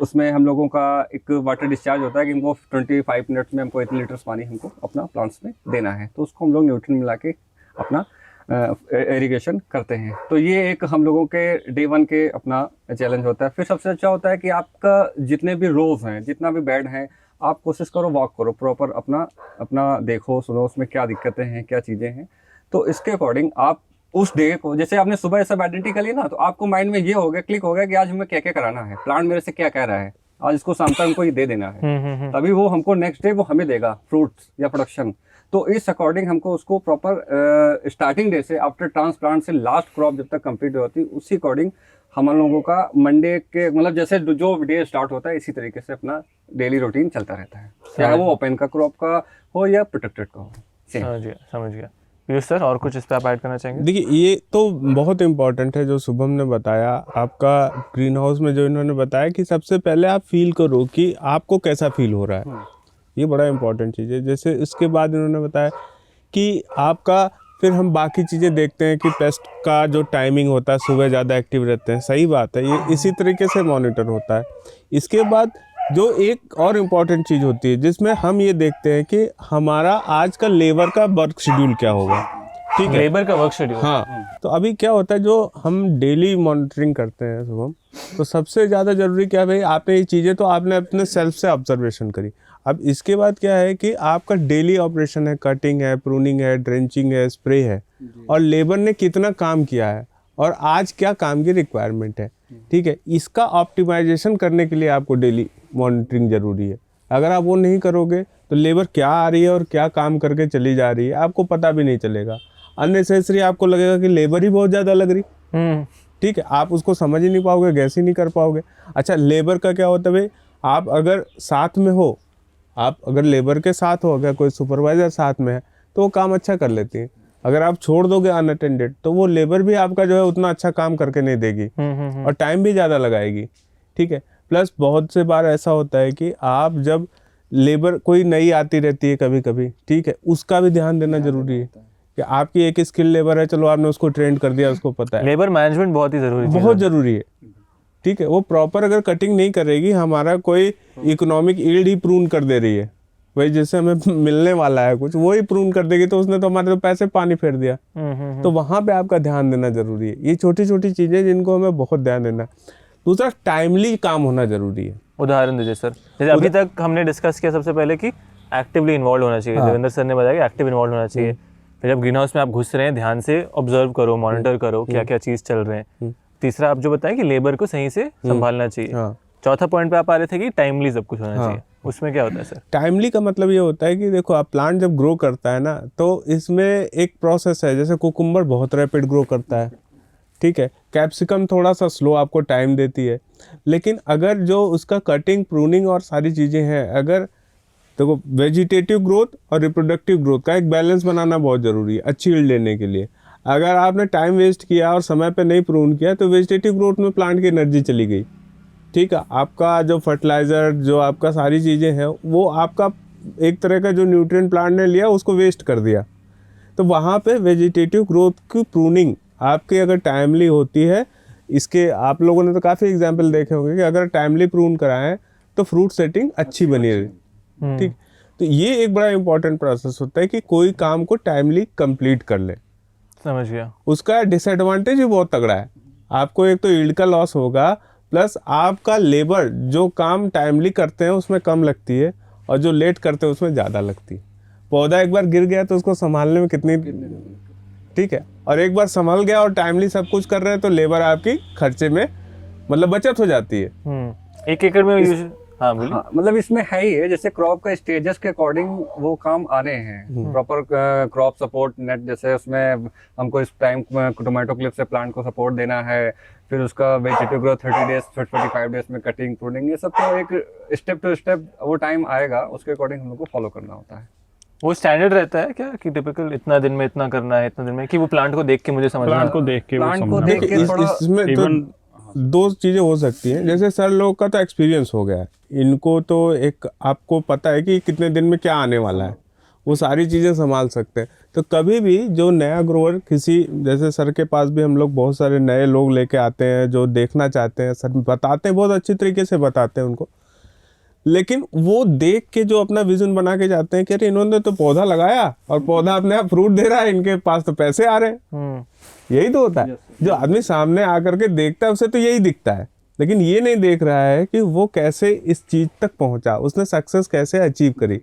उसमें हम लोगों का एक वाटर डिस्चार्ज होता है कि हमको 25 मिनट्स में हमको इतने लीटर्स पानी हमको अपना प्लांट्स में देना है। तो उसको हम लोग न्यूट्रिएंट मिला के अपना इरिगेशन करते हैं। तो ये एक हम लोगों के डे 1 के अपना चैलेंज होता है। फिर सबसे अच्छा होता है कि आपका जितने भी रोज हैं, जितना भी बेड हैं, आप कोशिश करो वॉक करो, प्रॉपर अपना देखो सुनो उसमें क्या दिक्कतें हैं, क्या चीज़ें हैं। तो इसके अकॉर्डिंग आप उस डे को, जैसे आपने सुबह ये सब आइडेंटिटी कर लिया ना, तो आपको माइंड में ये हो गया, क्लिक हो गया कि आज हमें क्या क्या कराना है, प्लांट मेरे से क्या कह रहा है, आज इसको शाम तक हमको ये दे देना है। तभी वो हमको नेक्स्ट डे वो हमें देगा फ्रूट्स या प्रोडक्शन। तो इस अकॉर्डिंग हमको उसको प्रॉपर स्टार्टिंग डे से आफ्टर ट्रांसप्लांट से लास्ट क्रॉप जब तक कंप्लीट होती है, उसी अकॉर्डिंग हम लोगों का मंडे के मतलब जैसे जो डे स्टार्ट होता है, इसी तरीके से अपना डेली रूटीन चलता रहता है, चाहे वो ओपन का क्रॉप का हो या प्रोटेक्टेड का हो। समझ गया। पीयूष सर, और कुछ इस पर आप ऐड करना चाहेंगे? देखिए, ये तो बहुत इम्पोर्टेंट है जो शुभम ने बताया। आपका ग्रीन हाउस में जो इन्होंने बताया कि सबसे पहले आप फील करो कि आपको कैसा फील हो रहा है, ये बड़ा इम्पोर्टेंट चीज़ है। जैसे इसके बाद इन्होंने बताया कि आपका, फिर हम बाकी चीज़ें देखते हैं कि पेस्ट का जो टाइमिंग होता है, सुबह ज़्यादा एक्टिव रहते हैं, सही बात है, ये इसी तरीके से मॉनिटर होता है। इसके बाद जो एक और इम्पॉर्टेंट चीज़ होती है जिसमें हम ये देखते हैं कि हमारा आज का लेबर का वर्क शेड्यूल क्या होगा, ठीक है, लेबर का वर्क शेड्यूल। हाँ। तो अभी क्या होता है, जो हम डेली मॉनिटरिंग करते हैं शुभम, तो सबसे ज़्यादा ज़रूरी क्या है भाई, आपने ये चीज़ें तो आपने अपने सेल्फ से ऑब्जर्वेशन करी। अब इसके बाद क्या है कि आपका डेली ऑपरेशन है, कटिंग है, प्रूनिंग है, ड्रेंचिंग है, स्प्रे है, और लेबर ने कितना काम किया है और आज क्या काम की रिक्वायरमेंट है, ठीक है। इसका ऑप्टिमाइजेशन करने के लिए आपको डेली मॉनिटरिंग ज़रूरी है। अगर आप वो नहीं करोगे तो लेबर क्या आ रही है और क्या काम करके चली जा रही है आपको पता भी नहीं चलेगा। अननेसेसरी आपको लगेगा कि लेबर ही बहुत ज़्यादा लग रही, ठीक है, आप उसको समझ ही नहीं पाओगे, गैस ही नहीं कर पाओगे। अच्छा, लेबर का क्या होता है भाई, आप अगर साथ में हो, आप अगर लेबर के साथ हो, अगर कोई सुपरवाइज़र साथ में है तो वो काम अच्छा कर लेती है। अगर आप छोड़ दोगे अनअटेंडेड तो वो लेबर भी आपका जो है उतना अच्छा काम करके नहीं देगी और टाइम भी ज़्यादा लगाएगी, ठीक है। प्लस बहुत से बार ऐसा होता है कि आप जब लेबर कोई नई आती रहती है कभी कभी, ठीक है, उसका भी ध्यान देना जरूरी है कि आपकी एक स्किल लेबर है, चलो आपने उसको ट्रेंड कर दिया, उसको पता है। लेबर मैनेजमेंट बहुत ही ज़रूरी है, बहुत ज़रूरी है, ठीक है। वो प्रॉपर अगर कटिंग नहीं करेगी, हमारा कोई इकोनॉमिक यील्ड ही प्रून कर दे रही है भाई, जैसे हमें मिलने वाला है कुछ, वो ही प्रून कर देगी तो उसने तो हमारे तो पैसे पानी फेर दिया। तो वहाँ पे आपका ध्यान देना जरूरी है। ये छोटी छोटी चीज़ें जिनको हमें बहुत ध्यान देना है। दूसरा, टाइमली काम होना जरूरी है। उदाहरण दीजिए सर। जैसे अभी तक हमने डिस्कस किया सबसे पहले कि एक्टिवली इन्वॉल्व होना चाहिए, देवेंद्र सर ने बताया कि एक्टिव इन्वॉल्व होना चाहिए। फिर जब ग्रीन हाउस में आप घुस रहे हैं, ध्यान से ऑब्जर्व करो, मॉनिटर करो क्या क्या चीज़ चल रहे हैं। तीसरा आप जो बताया कि लेबर को सही से संभालना चाहिए। चौथा पॉइंट पे आप आ रहे थे कि टाइमली सब कुछ होना चाहिए। उसमें क्या होता है सर? टाइमली का मतलब ये होता है कि देखो आप प्लांट जब ग्रो करता है ना, तो इसमें एक प्रोसेस है। जैसे कुकुम्बर बहुत रैपिड ग्रो करता है, ठीक है, कैप्सिकम थोड़ा सा स्लो आपको टाइम देती है। लेकिन अगर जो उसका कटिंग, प्रूनिंग और सारी चीज़ें हैं, अगर देखो वेजिटेटिव ग्रोथ और रिप्रोडक्टिव ग्रोथ का एक बैलेंस बनाना बहुत ज़रूरी है अच्छी यील्ड लेने के लिए। अगर आपने टाइम वेस्ट किया और समय पे नहीं प्रून किया तो वेजिटेटिव ग्रोथ में प्लांट की एनर्जी चली गई, ठीक है। आपका जो फर्टिलाइज़र, जो आपका सारी चीज़ें हैं, वो आपका एक तरह का जो न्यूट्रिएंट प्लांट ने लिया उसको वेस्ट कर दिया। तो वहाँ पे वेजिटेटिव ग्रोथ की प्रूनिंग आपकी अगर टाइमली होती है, इसके आप लोगों ने तो काफ़ी एग्जाम्पल देखे होंगे कि अगर टाइमली प्रून कराएं तो फ्रूट सेटिंग अच्छी बनी रही, ठीक। तो ये एक बड़ा इंपॉर्टेंट प्रोसेस होता है कि कोई काम को टाइमली कंप्लीट कर ले। समझ गया। उसका डिसएडवांटेज भी बहुत तगड़ा है। आपको एक तो यील्ड का लॉस होगा, प्लस आपका लेबर जो काम टाइमली करते हैं उसमें कम लगती है और जो लेट करते हैं उसमें ज़्यादा लगती है। पौधा एक बार गिर गया तो उसको संभालने में कितनी, ठीक है, और एक बार संभल गया और टाइमली सब कुछ कर रहे हैं तो लेबर आपकी खर्चे में मतलब बचत हो जाती है। 1 एकड़ में हाँ बोलिए। हाँ, मतलब इसमें है ही है, जैसे क्रॉप का स्टेजेस के अकॉर्डिंग वो काम आ रहे हैं। प्रॉपर क्रॉप सपोर्ट नेट, जैसे उसमें हमको इस टाइम टोमेटो क्लिप से प्लांट को सपोर्ट देना है, फिर उसका वेजिटेटिव ग्रोथ 30 डेज 45 डेज में कटिंग प्रूनिंग, ये सब तो एक स्टेप टू स्टेप वो टाइम आएगा, उसके अकॉर्डिंग हम लोग को फॉलो करना होता है। वो स्टैंडर्ड रहता है क्या कि टिपिकल इतना दिन में इतना करना है, इतना दिन में, कि वो प्लांट को देख के मुझे समझना? प्लांट को देख के वो प्लांट को समझना देख पड़ता के है। थोड़ा इसमें तो दो चीज़ें हो सकती हैं। जैसे सर लोग का तो एक्सपीरियंस हो गया है, इनको तो एक आपको पता है कि कितने दिन में क्या आने वाला है, वो सारी चीज़ें संभाल सकते हैं। तो कभी भी जो नया ग्रोअर, किसी जैसे सर के पास भी हम लोग बहुत सारे नए लोग लेके आते हैं जो देखना चाहते हैं, सर बताते हैं, बहुत अच्छी तरीके से बताते हैं उनको, लेकिन वो देख के जो अपना विजन बना के जाते हैं कि अरे इन्होंने तो पौधा लगाया और पौधा अपने आप फ्रूट दे रहा है, इनके पास तो पैसे आ रहे हैं। यही तो होता है। जो आदमी सामने आकर के देखता है उसे तो यही दिखता है, लेकिन ये नहीं देख रहा है कि वो कैसे इस चीज तक पहुंचा, उसने सक्सेस कैसे अचीव करी,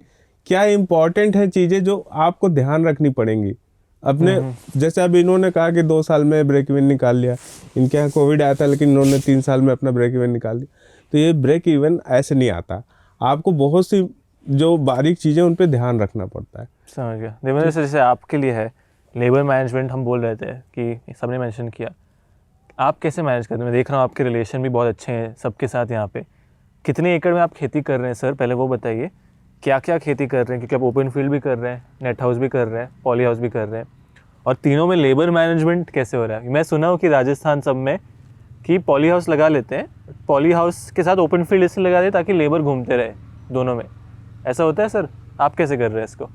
क्या इंपॉर्टेंट है चीजें जो आपको ध्यान रखनी पड़ेंगी अपने। जैसे अब इन्होंने कहा कि 2 साल में ब्रेक इवन निकाल लिया, इनके यहाँ कोविड आया था लेकिन इन्होंने 3 साल में अपना ब्रेक इवन निकाल लिया। तो ये ब्रेक इवन ऐसे नहीं आता, आपको बहुत सी जो बारीक चीज़ें उन पे ध्यान रखना पड़ता है। समझ गया। देवेंद्र सर, जैसे आपके लिए है लेबर मैनेजमेंट, हम बोल रहे थे कि सबने मेंशन किया, आप कैसे मैनेज करते हैं? मैं देख रहा हूँ आपके रिलेशन भी बहुत अच्छे हैं सबके साथ यहाँ पे। कितने एकड़ में आप खेती कर रहे हैं सर, पहले वो बताइए। क्या क्या खेती कर रहे हैं, क्योंकि आप ओपन फील्ड भी कर रहे हैं, नेट हाउस भी कर रहे हैं, पॉली हाउस भी कर रहे हैं, और तीनों में लेबर मैनेजमेंट कैसे हो रहा है? मैं सुना हूँ कि राजस्थान सब में कि पॉली हाउस लगा लेते हैं, पॉली हाउस के साथ ओपन फील्ड इसलिए लगा देते ताकि लेबर घूमते रहे दोनों में। ऐसा होता है सर? आप कैसे कर रहे हैं इसको?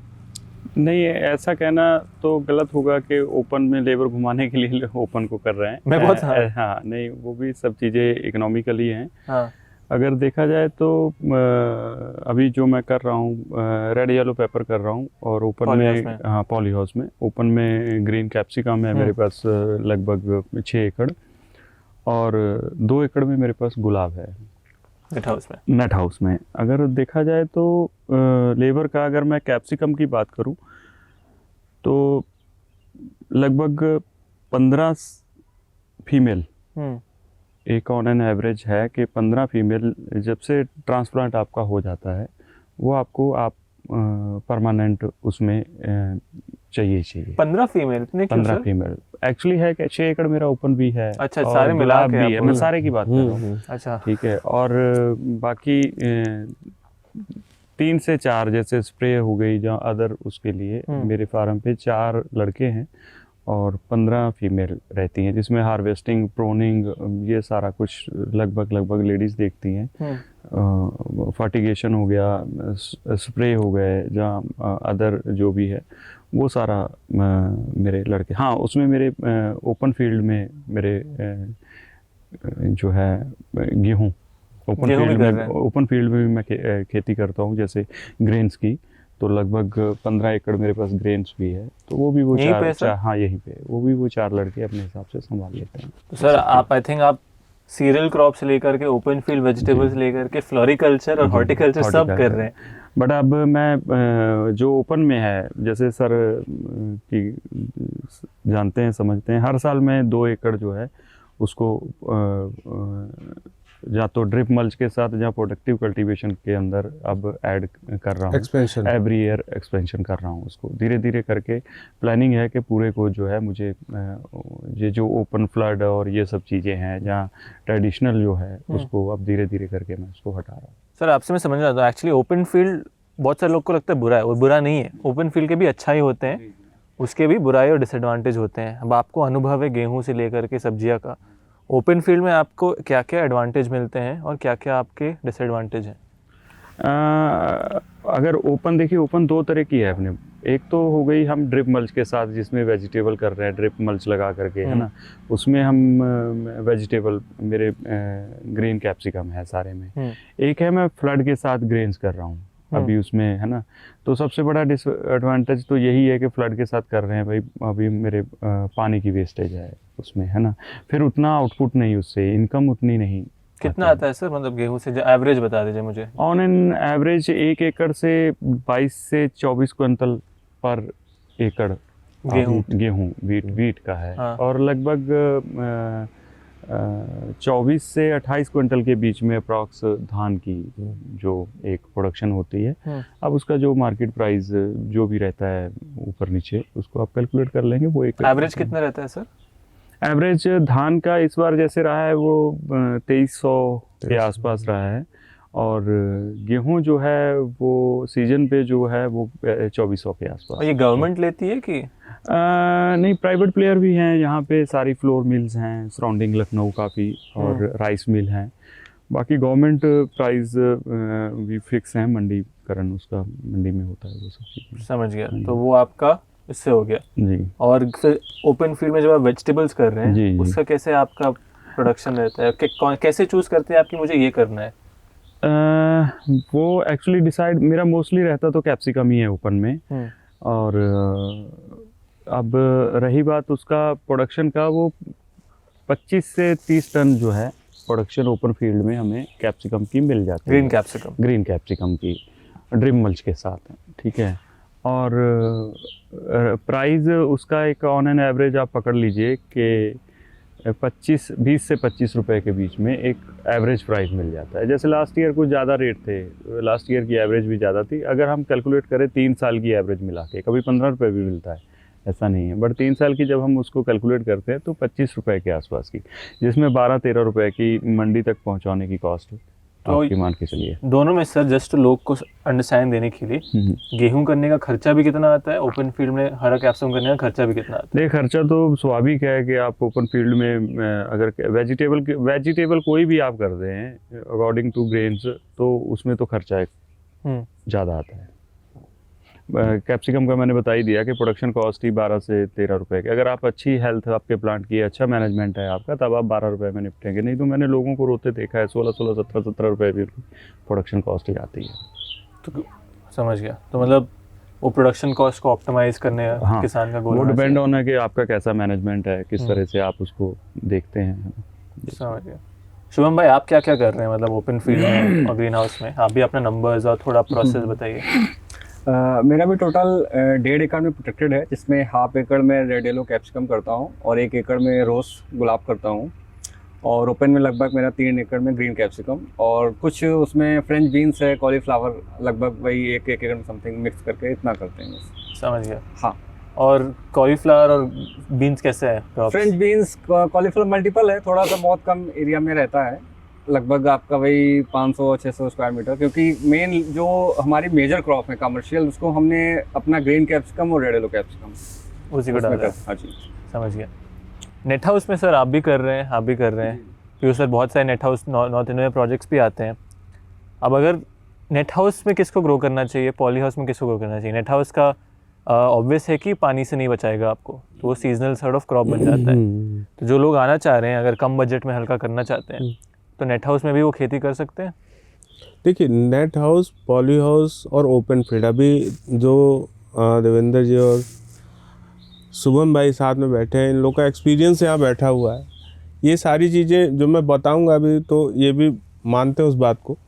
नहीं, ऐसा कहना तो गलत होगा कि ओपन में लेबर घुमाने के लिए ओपन को कर रहे हैं। मैं बहुत हाँ, नहीं, वो भी सब चीज़ें इकोनॉमिकली हैं। हाँ। अगर देखा जाए तो अभी जो मैं कर रहा हूँ रेड येलो पेपर कर रहा हूँ, और ओपन में हाँ पॉली हाउस में, ओपन में ग्रीन कैप्सिकम है मेरे पास लगभग 6 एकड़, और 2 एकड़ में मेरे पास गुलाब है नेट हाउस में। अगर देखा जाए तो लेबर का, अगर मैं कैप्सिकम की बात करूं तो लगभग 15 फीमेल एक ऑन एन एवरेज है कि 15 फीमेल जब से ट्रांसप्लांट आपका हो जाता है वो आपको आप परमानेंट उसमें चाहिए 15 फीमेल? इतने क्यों 15 सर? फीमेल एक्चुअली है कि 6 एकड़ मेरा ओपन भी है। अच्छा, और सारे मिला गुलाब के भी है, मैं सारे की बात कर रहा हूँ। अच्छा, ठीक है। और बाकी 3 से 4 जैसे स्प्रे हो गई जहाँ अदर, उसके लिए मेरे फार्म पे 4 लड़के हैं और 15 फीमेल रहती हैं, जिसमें हार्वेस्टिंग, प्रोनिंग, ये सारा कुछ लगभग लेडीज़ देखती हैं। फर्टिगेशन हो गया, स्प्रे हो गए, जहाँ अदर जो भी है वो सारा मेरे लड़के। हाँ, उसमें मेरे ओपन फील्ड में मेरे जो है गेहूँ, ओपन फील्ड में भी मैं खेती करता हूँ, जैसे ग्रेन्स की। तो लगभग 15 एकड़ मेरे पास ग्रेन्स भी है, तो वो भी वो चार हाँ यहीं पे वो भी वो 4 लड़के अपने हिसाब से संभाल लेते हैं। तो सर आप, आई थिंक आप सीरियल क्रॉप से लेकर के ओपन फील्ड वेजिटेबल्स लेकर के फ्लोरिकल्चर और हॉर्टिकल्चर सब कर रहे हैं। बट अब मैं जो ओपन में है, जैसे सर की जानते हैं, समझते हैं, हर साल मैं 2 एकड़ जो है उसको या तो ड्रिप मल्च के साथ या प्रोडक्टिव कल्टीवेशन के अंदर अब ऐड कर रहा हूँ, एक्सपेंशन एवरी ईयर एक्सपेंशन कर रहा हूँ उसको धीरे धीरे करके। प्लानिंग है कि पूरे को जो है मुझे ये जो ओपन फ्लड और ये सब चीज़ें हैं जहाँ ट्रेडिशनल जो है उसको अब धीरे धीरे करके मैं उसको हटा रहा हूँ। सर आपसे मैं समझ रहा था, एक्चुअली ओपन फील्ड बहुत सारे लोग को लगता है बुरा है, और बुरा नहीं है। ओपन फील्ड के भी अच्छाई होते हैं, उसके भी बुराई और डिसएडवांटेज होते हैं। अब आपको अनुभव है गेहूं से लेकर के सब्जियां का, ओपन फील्ड में आपको क्या क्या एडवांटेज मिलते हैं और क्या क्या आपके डिसएडवांटेज हैं? अगर ओपन देखिए, ओपन दो तरह की है अपने। एक तो हो गई हम ड्रिप मल्च के साथ जिसमें वेजिटेबल कर रहे हैं, ड्रिप मल्च लगा करके, है ना, उसमें हम वेजिटेबल, मेरे ग्रीन कैप्सिकम है सारे में। एक है मैं फ्लड के साथ ग्रेन्स कर रहा हूँ अभी उसमें, है ना। तो सबसे बड़ा डिसएडवांटेज तो यही है कि फ्लड के साथ कर रहे हैं भाई, अभी मेरे पानी की वेस्टेज है उसमें, है ना, फिर उतना आउटपुट नहीं, उससे इनकम उतनी नहीं। कितना आता है सर, मतलब गेहूं से एवरेज बता दीजिए मुझे। ऑन एन एवरेज 1 एकड़ से 22 से 24 क्विंटल पर एकड़ गेहूं वीट का है। हाँ। और लगभग 24 से 28 क्विंटल के बीच में अप्रॉक्स धान की जो एक प्रोडक्शन होती है। अब उसका जो मार्केट प्राइस जो भी रहता है ऊपर नीचे, उसको आप कैलकुलेट कर लेंगे। वो एक एवरेज कितना रहता है सर? एवरेज धान का इस बार जैसे रहा है वो 2300 के आसपास रहा है, और गेहूं जो है वो सीजन पे जो है वो 2400 के आसपास। और ये गवर्नमेंट लेती है कि नहीं, प्राइवेट प्लेयर भी हैं यहाँ पे, सारी फ्लोर मिल्स हैं सराउंडिंग लखनऊ काफ़ी, और राइस मिल हैं। बाकी गवर्नमेंट प्राइस भी फिक्स हैं, मंडीकरण उसका मंडी में होता है वो सब चीज़। समझ गया, तो वो आपका इससे हो गया जी। और फिर ओपन फील्ड में जब आप वेजिटेबल्स कर रहे हैं जी। उसका कैसे आपका प्रोडक्शन रहता है? कैसे चूज करते हैं आप कि मुझे ये करना है? वो एक्चुअली डिसाइड मेरा मोस्टली रहता तो कैप्सिकम ही है ओपन में। और अब रही बात उसका प्रोडक्शन का, वो 25 से 30 टन जो है प्रोडक्शन ओपन फील्ड में हमें कैप्सिकम की मिल जाती है। ग्रीन कैप्सिकम की ड्रिप मल्च के साथ, ठीक है। और प्राइस उसका एक ऑन एन एवरेज आप पकड़ लीजिए कि 20 से 25 रुपए के बीच में एक एवरेज प्राइस मिल जाता है। जैसे लास्ट ईयर कुछ ज़्यादा रेट थे, लास्ट ईयर की एवरेज भी ज़्यादा थी। अगर हम कैलकुलेट करें 3 साल की एवरेज मिला के, कभी 15 रुपये भी मिलता है, ऐसा नहीं है, बट 3 साल की जब हम उसको कैलकुलेट करते हैं तो 25 रुपये के आसपास की, जिसमें 12-13 रुपये की मंडी तक पहुँचाने की कॉस्ट तो आपकी मान के चलिए। दोनों में सर जस्ट लोग को अंडरस्टैंड देने के लिए, गेहूं करने का खर्चा भी कितना आता है, ओपन फील्ड में हरा कैप्सिकम करने का खर्चा भी कितना आता है? देखिए, खर्चा तो स्वाभाविक है कि आप ओपन फील्ड में अगर वेजिटेबल कोई भी आप कर रहे हैं अकॉर्डिंग टू ग्रेन्स, तो उसमें तो खर्चा ज़्यादा आता है। कैप्सिकम का मैंने बता ही दिया कि प्रोडक्शन कॉस्ट ही 12 से 13 रुपए की। अगर आप अच्छी हेल्थ आपके प्लांट की, अच्छा मैनेजमेंट है आपका, तब आप 12 रुपए में निपटेंगे। नहीं तो मैंने लोगों को रोते देखा है, 16, 17 रुपए भी प्रोडक्शन कॉस्ट ही आती है। तो समझ गया, तो मतलब वो प्रोडक्शन कॉस्ट को ऑप्टिमाइज करने हाँ, किसान का गोल वो डिपेंड ऑन है कि आपका कैसा मैनेजमेंट है, किस तरह से आप उसको देखते हैं। समझ गया। शुभम भाई, आप क्या क्या कर रहे हैं मतलब ओपन फील्ड में और ग्रीन हाउस में? आप भी अपने नंबर्स और थोड़ा प्रोसेस बताइए। मेरा भी टोटल 1.5 एकड़ में प्रोटेक्टेड है, जिसमें हाफ एकड़ में रेड येलो कैप्सिकम करता हूँ और 1 एकड़ में रोज गुलाब करता हूँ, और ओपन में लगभग मेरा 3 एकड़ में ग्रीन कैप्सिकम, और कुछ उसमें फ्रेंच बीन्स है, कॉलीफ्लावर, लगभग वही 1 एकड़ में समथिंग मिक्स करके इतना करते हैं बस। समझ गया। हाँ। और कॉलीफ्लावर और बीन्स कैसे है? फ्रेंच बीन्स, कॉलीफ्लावर मल्टीपल है, थोड़ा सा बहुत कम एरिया में रहता है, लगभग आपका वही 500-600 स्क्वायर मीटर, क्योंकि मेन जो हमारी मेजर क्रॉप है कमर्शियल, उसको हमने अपना ग्रीन कैप्सिकम और रेड येलो कैप्सिकम उसी को डाला। हाँ जी, समझ गया। नेट हाउस में सर आप भी कर रहे हैं, आप भी कर रहे हैं, क्योंकि सर बहुत सारे नेट हाउस नॉर्थ इंडिया में प्रोजेक्ट्स भी आते हैं। अब अगर नेट हाउस में किसको ग्रो करना चाहिए, पॉली हाउस में किसको ग्रो करना चाहिए? नेट हाउस का ऑब्वियस है कि पानी से नहीं बचाएगा आपको, तो वो सीजनल सॉर्ट ऑफ क्रॉप बन जाता है। तो जो लोग आना चाह रहे हैं, अगर कम बजट में हल्का करना चाहते हैं, तो नेट हाउस में भी वो खेती कर सकते हैं? देखिए, नेट हाउस, पॉली हाउस और ओपन फील्ड, अभी जो देवेंद्र जी और शुभम भाई साथ में बैठे हैं, इन लोग का एक्सपीरियंस यहाँ बैठा हुआ है। ये सारी चीज़ें जो मैं बताऊंगा अभी, तो ये भी मानते हैं उस बात को।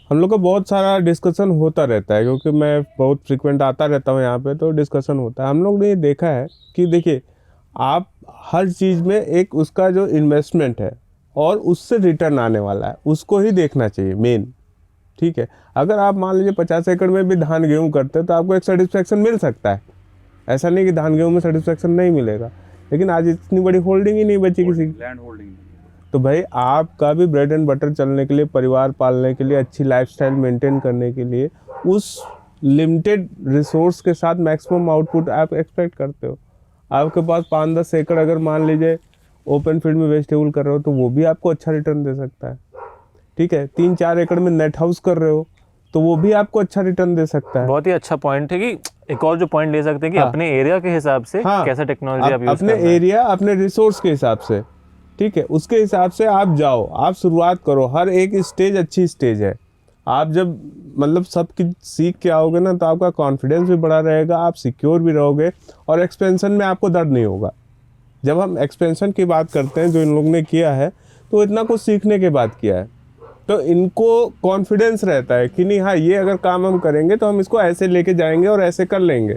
हम लोग का बहुत सारा डिस्कशन होता रहता है, क्योंकि मैं बहुत फ्रिक्वेंट आता रहता हूँ यहाँ पे, तो डिस्कशन होता है। हम लोग ने ये देखा है कि देखिए, आप हर चीज़ में एक उसका जो इन्वेस्टमेंट है और उससे रिटर्न आने वाला है, उसको ही देखना चाहिए मेन। ठीक है, अगर आप मान लीजिए 50 एकड़ में भी धान गेहूँ करते हैं तो आपको एक सेटिस्फेक्शन मिल सकता है, ऐसा नहीं कि धान गेहूँ में सेटिस्फेक्शन नहीं मिलेगा, लेकिन आज इतनी बड़ी होल्डिंग ही नहीं बची किसी की। Land holding. तो भाई आपका भी ब्रेड एंड बटर चलने के लिए, परिवार पालने के लिए, अच्छी लाइफस्टाइल मेंटेन करने के लिए उस लिमिटेड रिसोर्स के साथ मैक्सिमम आउटपुट आप एक्सपेक्ट करते हो। आपके पास 5-10 एकड़ अगर मान लीजिए ओपन फील्ड में वेजिटेबल कर रहे हो तो वो भी आपको अच्छा रिटर्न दे सकता है। ठीक है, 3-4 एकड़ में नेट हाउस कर रहे हो तो वो भी आपको अच्छा रिटर्न दे सकता है। बहुत ही अच्छा पॉइंट है कि एक और जो पॉइंट ले सकते हैं कि अपने एरिया के हिसाब से कैसा टेक्नोलॉजी आप यूज अपने कर रहे हैं। एरिया, अपने रिसोर्स के हिसाब से, ठीक है, उसके हिसाब से आप जाओ, आप शुरुआत करो। हर एक स्टेज अच्छी स्टेज है। आप जब मतलब सब की सीख के आओगे ना तो आपका कॉन्फिडेंस भी बढ़ा रहेगा, आप सिक्योर भी रहोगे और एक्सपेंशन में आपको दर्द नहीं होगा। जब हम एक्सपेंशन की बात करते हैं जो इन लोगों ने किया है तो इतना कुछ सीखने के बाद किया है, तो इनको कॉन्फिडेंस रहता है कि नहीं हाँ ये अगर काम हम करेंगे तो हम इसको ऐसे लेके जाएंगे और ऐसे कर लेंगे।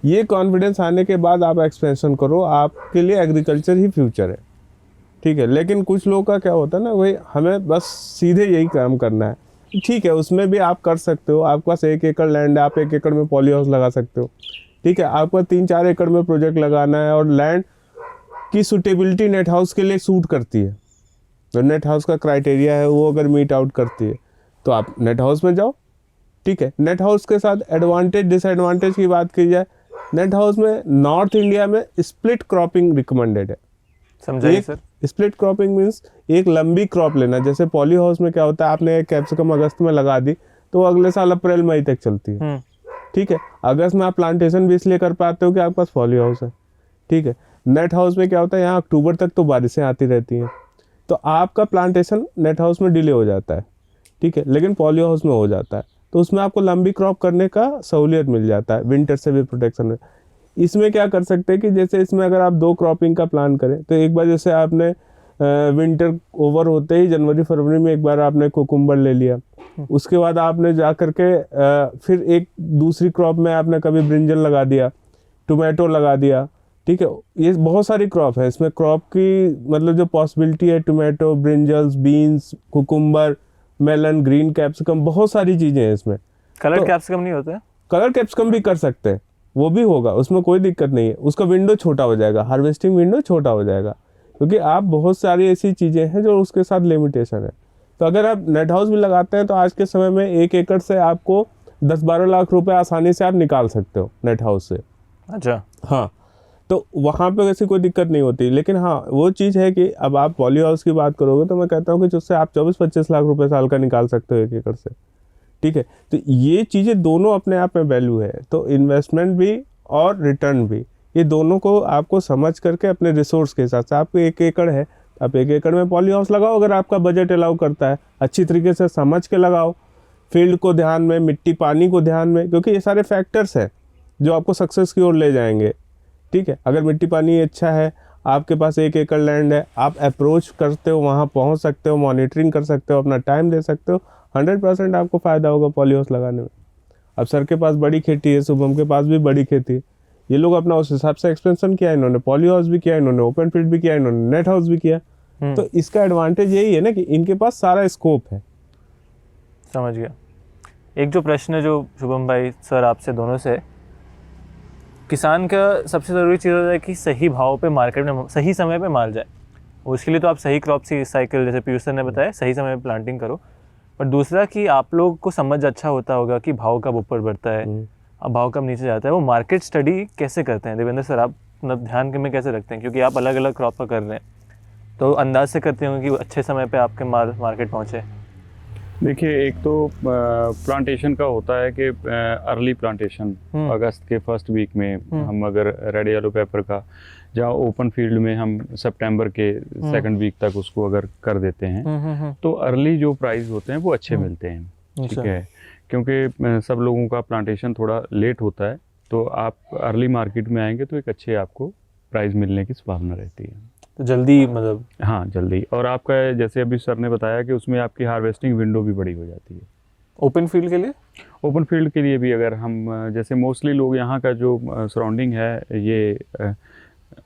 ये कॉन्फिडेंस आने के बाद आप एक्सपेंशन करो, आपके लिए एग्रीकल्चर ही फ्यूचर है। ठीक है, लेकिन कुछ लोगों का क्या होता है ना, भाई हमें बस सीधे यही काम करना है। ठीक है, उसमें भी आप कर सकते हो। आपके पास 1 एकड़ लैंड है, आप 1 एकड़ में पॉली हाउस लगा सकते हो। ठीक है, आपको 3-4 एकड़ में प्रोजेक्ट लगाना है और लैंड की सूटेबिलिटी नेट हाउस के लिए सूट करती है, तो नेट हाउस का क्राइटेरिया है वो अगर मीट आउट करती है तो आप नेट हाउस में जाओ। ठीक है, नेट हाउस के साथ एडवांटेज डिसएडवांटेज की बात की जाए, नेट हाउस में नॉर्थ इंडिया में स्प्लिट क्रॉपिंग रिकमेंडेड है। समझाइए सर। स्प्लिट क्रॉपिंग मीन्स एक लंबी क्रॉप लेना। जैसे पॉली हाउस में क्या होता है, आपने एक कैप्सिकम अगस्त में लगा दी तो अगले साल अप्रैल मई तक चलती है। ठीक है, अगस्त में आप प्लांटेशन भी इसलिए कर पाते हो कि आपके पास पॉली हाउस है। ठीक है, नेट हाउस में क्या होता है, यहाँ अक्टूबर तक तो बारिशें आती रहती हैं तो आपका प्लांटेशन नेट हाउस में डिले हो जाता है। ठीक है, लेकिन पॉली हाउस में हो जाता है तो उसमें आपको लंबी क्रॉप करने का सहूलियत मिल जाता है, विंटर से भी प्रोटेक्शन है। इसमें क्या कर सकते हैं कि जैसे इसमें अगर आप 2 क्रॉपिंग का प्लान करें तो एक बार जैसे आपने विंटर ओवर होते ही जनवरी फरवरी में एक बार आपने कुकुम्बर ले लिया, उसके बाद आपने जा करके फिर एक दूसरी क्रॉप में आपने कभी ब्रिंजल लगा दिया, टोमेटो लगा दिया। ठीक है, ये बहुत सारी क्रॉप है। इसमें क्रॉप की मतलब जो पॉसिबिलिटी है, tomato, brinjals, beans, cucumber, melon, green capsicum, बहुत सारी चीज़ें हैं इसमें। कलर तो कैप्सिकम नहीं होता है? कलर कैप्सिकम भी कर सकते हैं, वो भी होगा, उसमें कोई दिक्कत नहीं है। उसका विंडो छोटा हो जाएगा, हार्वेस्टिंग विंडो छोटा हो जाएगा, क्योंकि आप बहुत सारी ऐसी चीज़ें हैं जो उसके साथ लिमिटेशन है। तो अगर आप नेट हाउस भी लगाते हैं तो आज के समय में 1 एकड़ से आपको 10-12 लाख रुपए आसानी से आप निकाल सकते हो नेट हाउस से। अच्छा, हाँ, तो वहाँ पे वैसे कोई दिक्कत नहीं होती। लेकिन हाँ, वो चीज़ है कि अब आप पॉली हाउस की बात करोगे तो मैं कहता हूँ कि उससे आप 24-25 लाख रुपए साल का निकाल सकते हो 1 एकड़ से। ठीक है, तो ये चीज़ें दोनों अपने आप में वैल्यू है। तो इन्वेस्टमेंट भी और रिटर्न भी, ये दोनों को आपको समझ करके अपने रिसोर्स के हिसाब से, आपको 1 एकड़ है आप 1 एकड़ में पॉली हाउस लगाओ अगर आपका बजट अलाउ करता है, अच्छी तरीके से समझ के लगाओ, फील्ड को ध्यान में, मिट्टी पानी को ध्यान में, क्योंकि ये सारे फैक्टर्स हैं जो आपको सक्सेस की ओर ले जाएंगे। ठीक है, अगर मिट्टी पानी अच्छा है, आपके पास 1 एकड़ लैंड है, आप अप्रोच करते हो, वहाँ पहुँच सकते हो, मॉनिटरिंग कर सकते हो, अपना टाइम दे सकते हो, 100% आपको फ़ायदा होगा पॉली हाउस लगाने में। अब सर के पास बड़ी खेती है, शुभम के पास भी बड़ी खेती है, ये लोग अपना उस हिसाब से एक्सपेंशन किया, इन्होंने पॉली हाउस भी किया, इन्होंने ओपन फील्ड भी किया, इन्होंने नेट हाउस भी किया। तो इसका एडवांटेज यही है ना कि इनके पास सारा स्कोप है। समझ गया। एक जो प्रश्न है जो शुभम भाई सर आपसे दोनों से, किसान का सबसे ज़रूरी चीज़ होता है कि सही भाव पे मार्केट में सही समय पे माल जाए। उसके लिए तो आप सही क्रॉप सी साइकिल, जैसे पीयूष सर ने बताया, सही समय पे प्लांटिंग करो। और दूसरा कि आप लोग को समझ अच्छा होता होगा कि भाव कब ऊपर बढ़ता है, अब भाव कब नीचे जाता है। वो मार्केट स्टडी कैसे करते हैं देवेंद्र सर, आप मतलब ध्यान में कैसे रखते हैं, क्योंकि आप अलग अलग क्रॉप का कर रहे हैं तो अंदाज से करते होंगे कि अच्छे समय पे आपके माल मार्केट पहुँचे। देखिए, एक तो प्लांटेशन का होता है कि अर्ली प्लांटेशन अगस्त के फर्स्ट वीक में हम अगर रेड येलो पेपर का, जहाँ ओपन फील्ड में हम सितंबर के सेकंड वीक तक उसको अगर कर देते हैं तो अर्ली जो प्राइस होते हैं वो अच्छे मिलते हैं। ठीक है, क्योंकि सब लोगों का प्लांटेशन थोड़ा लेट होता है, तो आप अर्ली मार्केट में आएंगे तो एक अच्छे आपको प्राइस मिलने की संभावना रहती है। तो जल्दी मतलब, हाँ जल्दी। और आपका जैसे अभी सर ने बताया कि उसमें आपकी हार्वेस्टिंग विंडो भी बड़ी हो जाती है। ओपन फील्ड के लिए, ओपन फील्ड के लिए भी अगर हम जैसे मोस्टली लोग यहाँ का जो सराउंडिंग है ये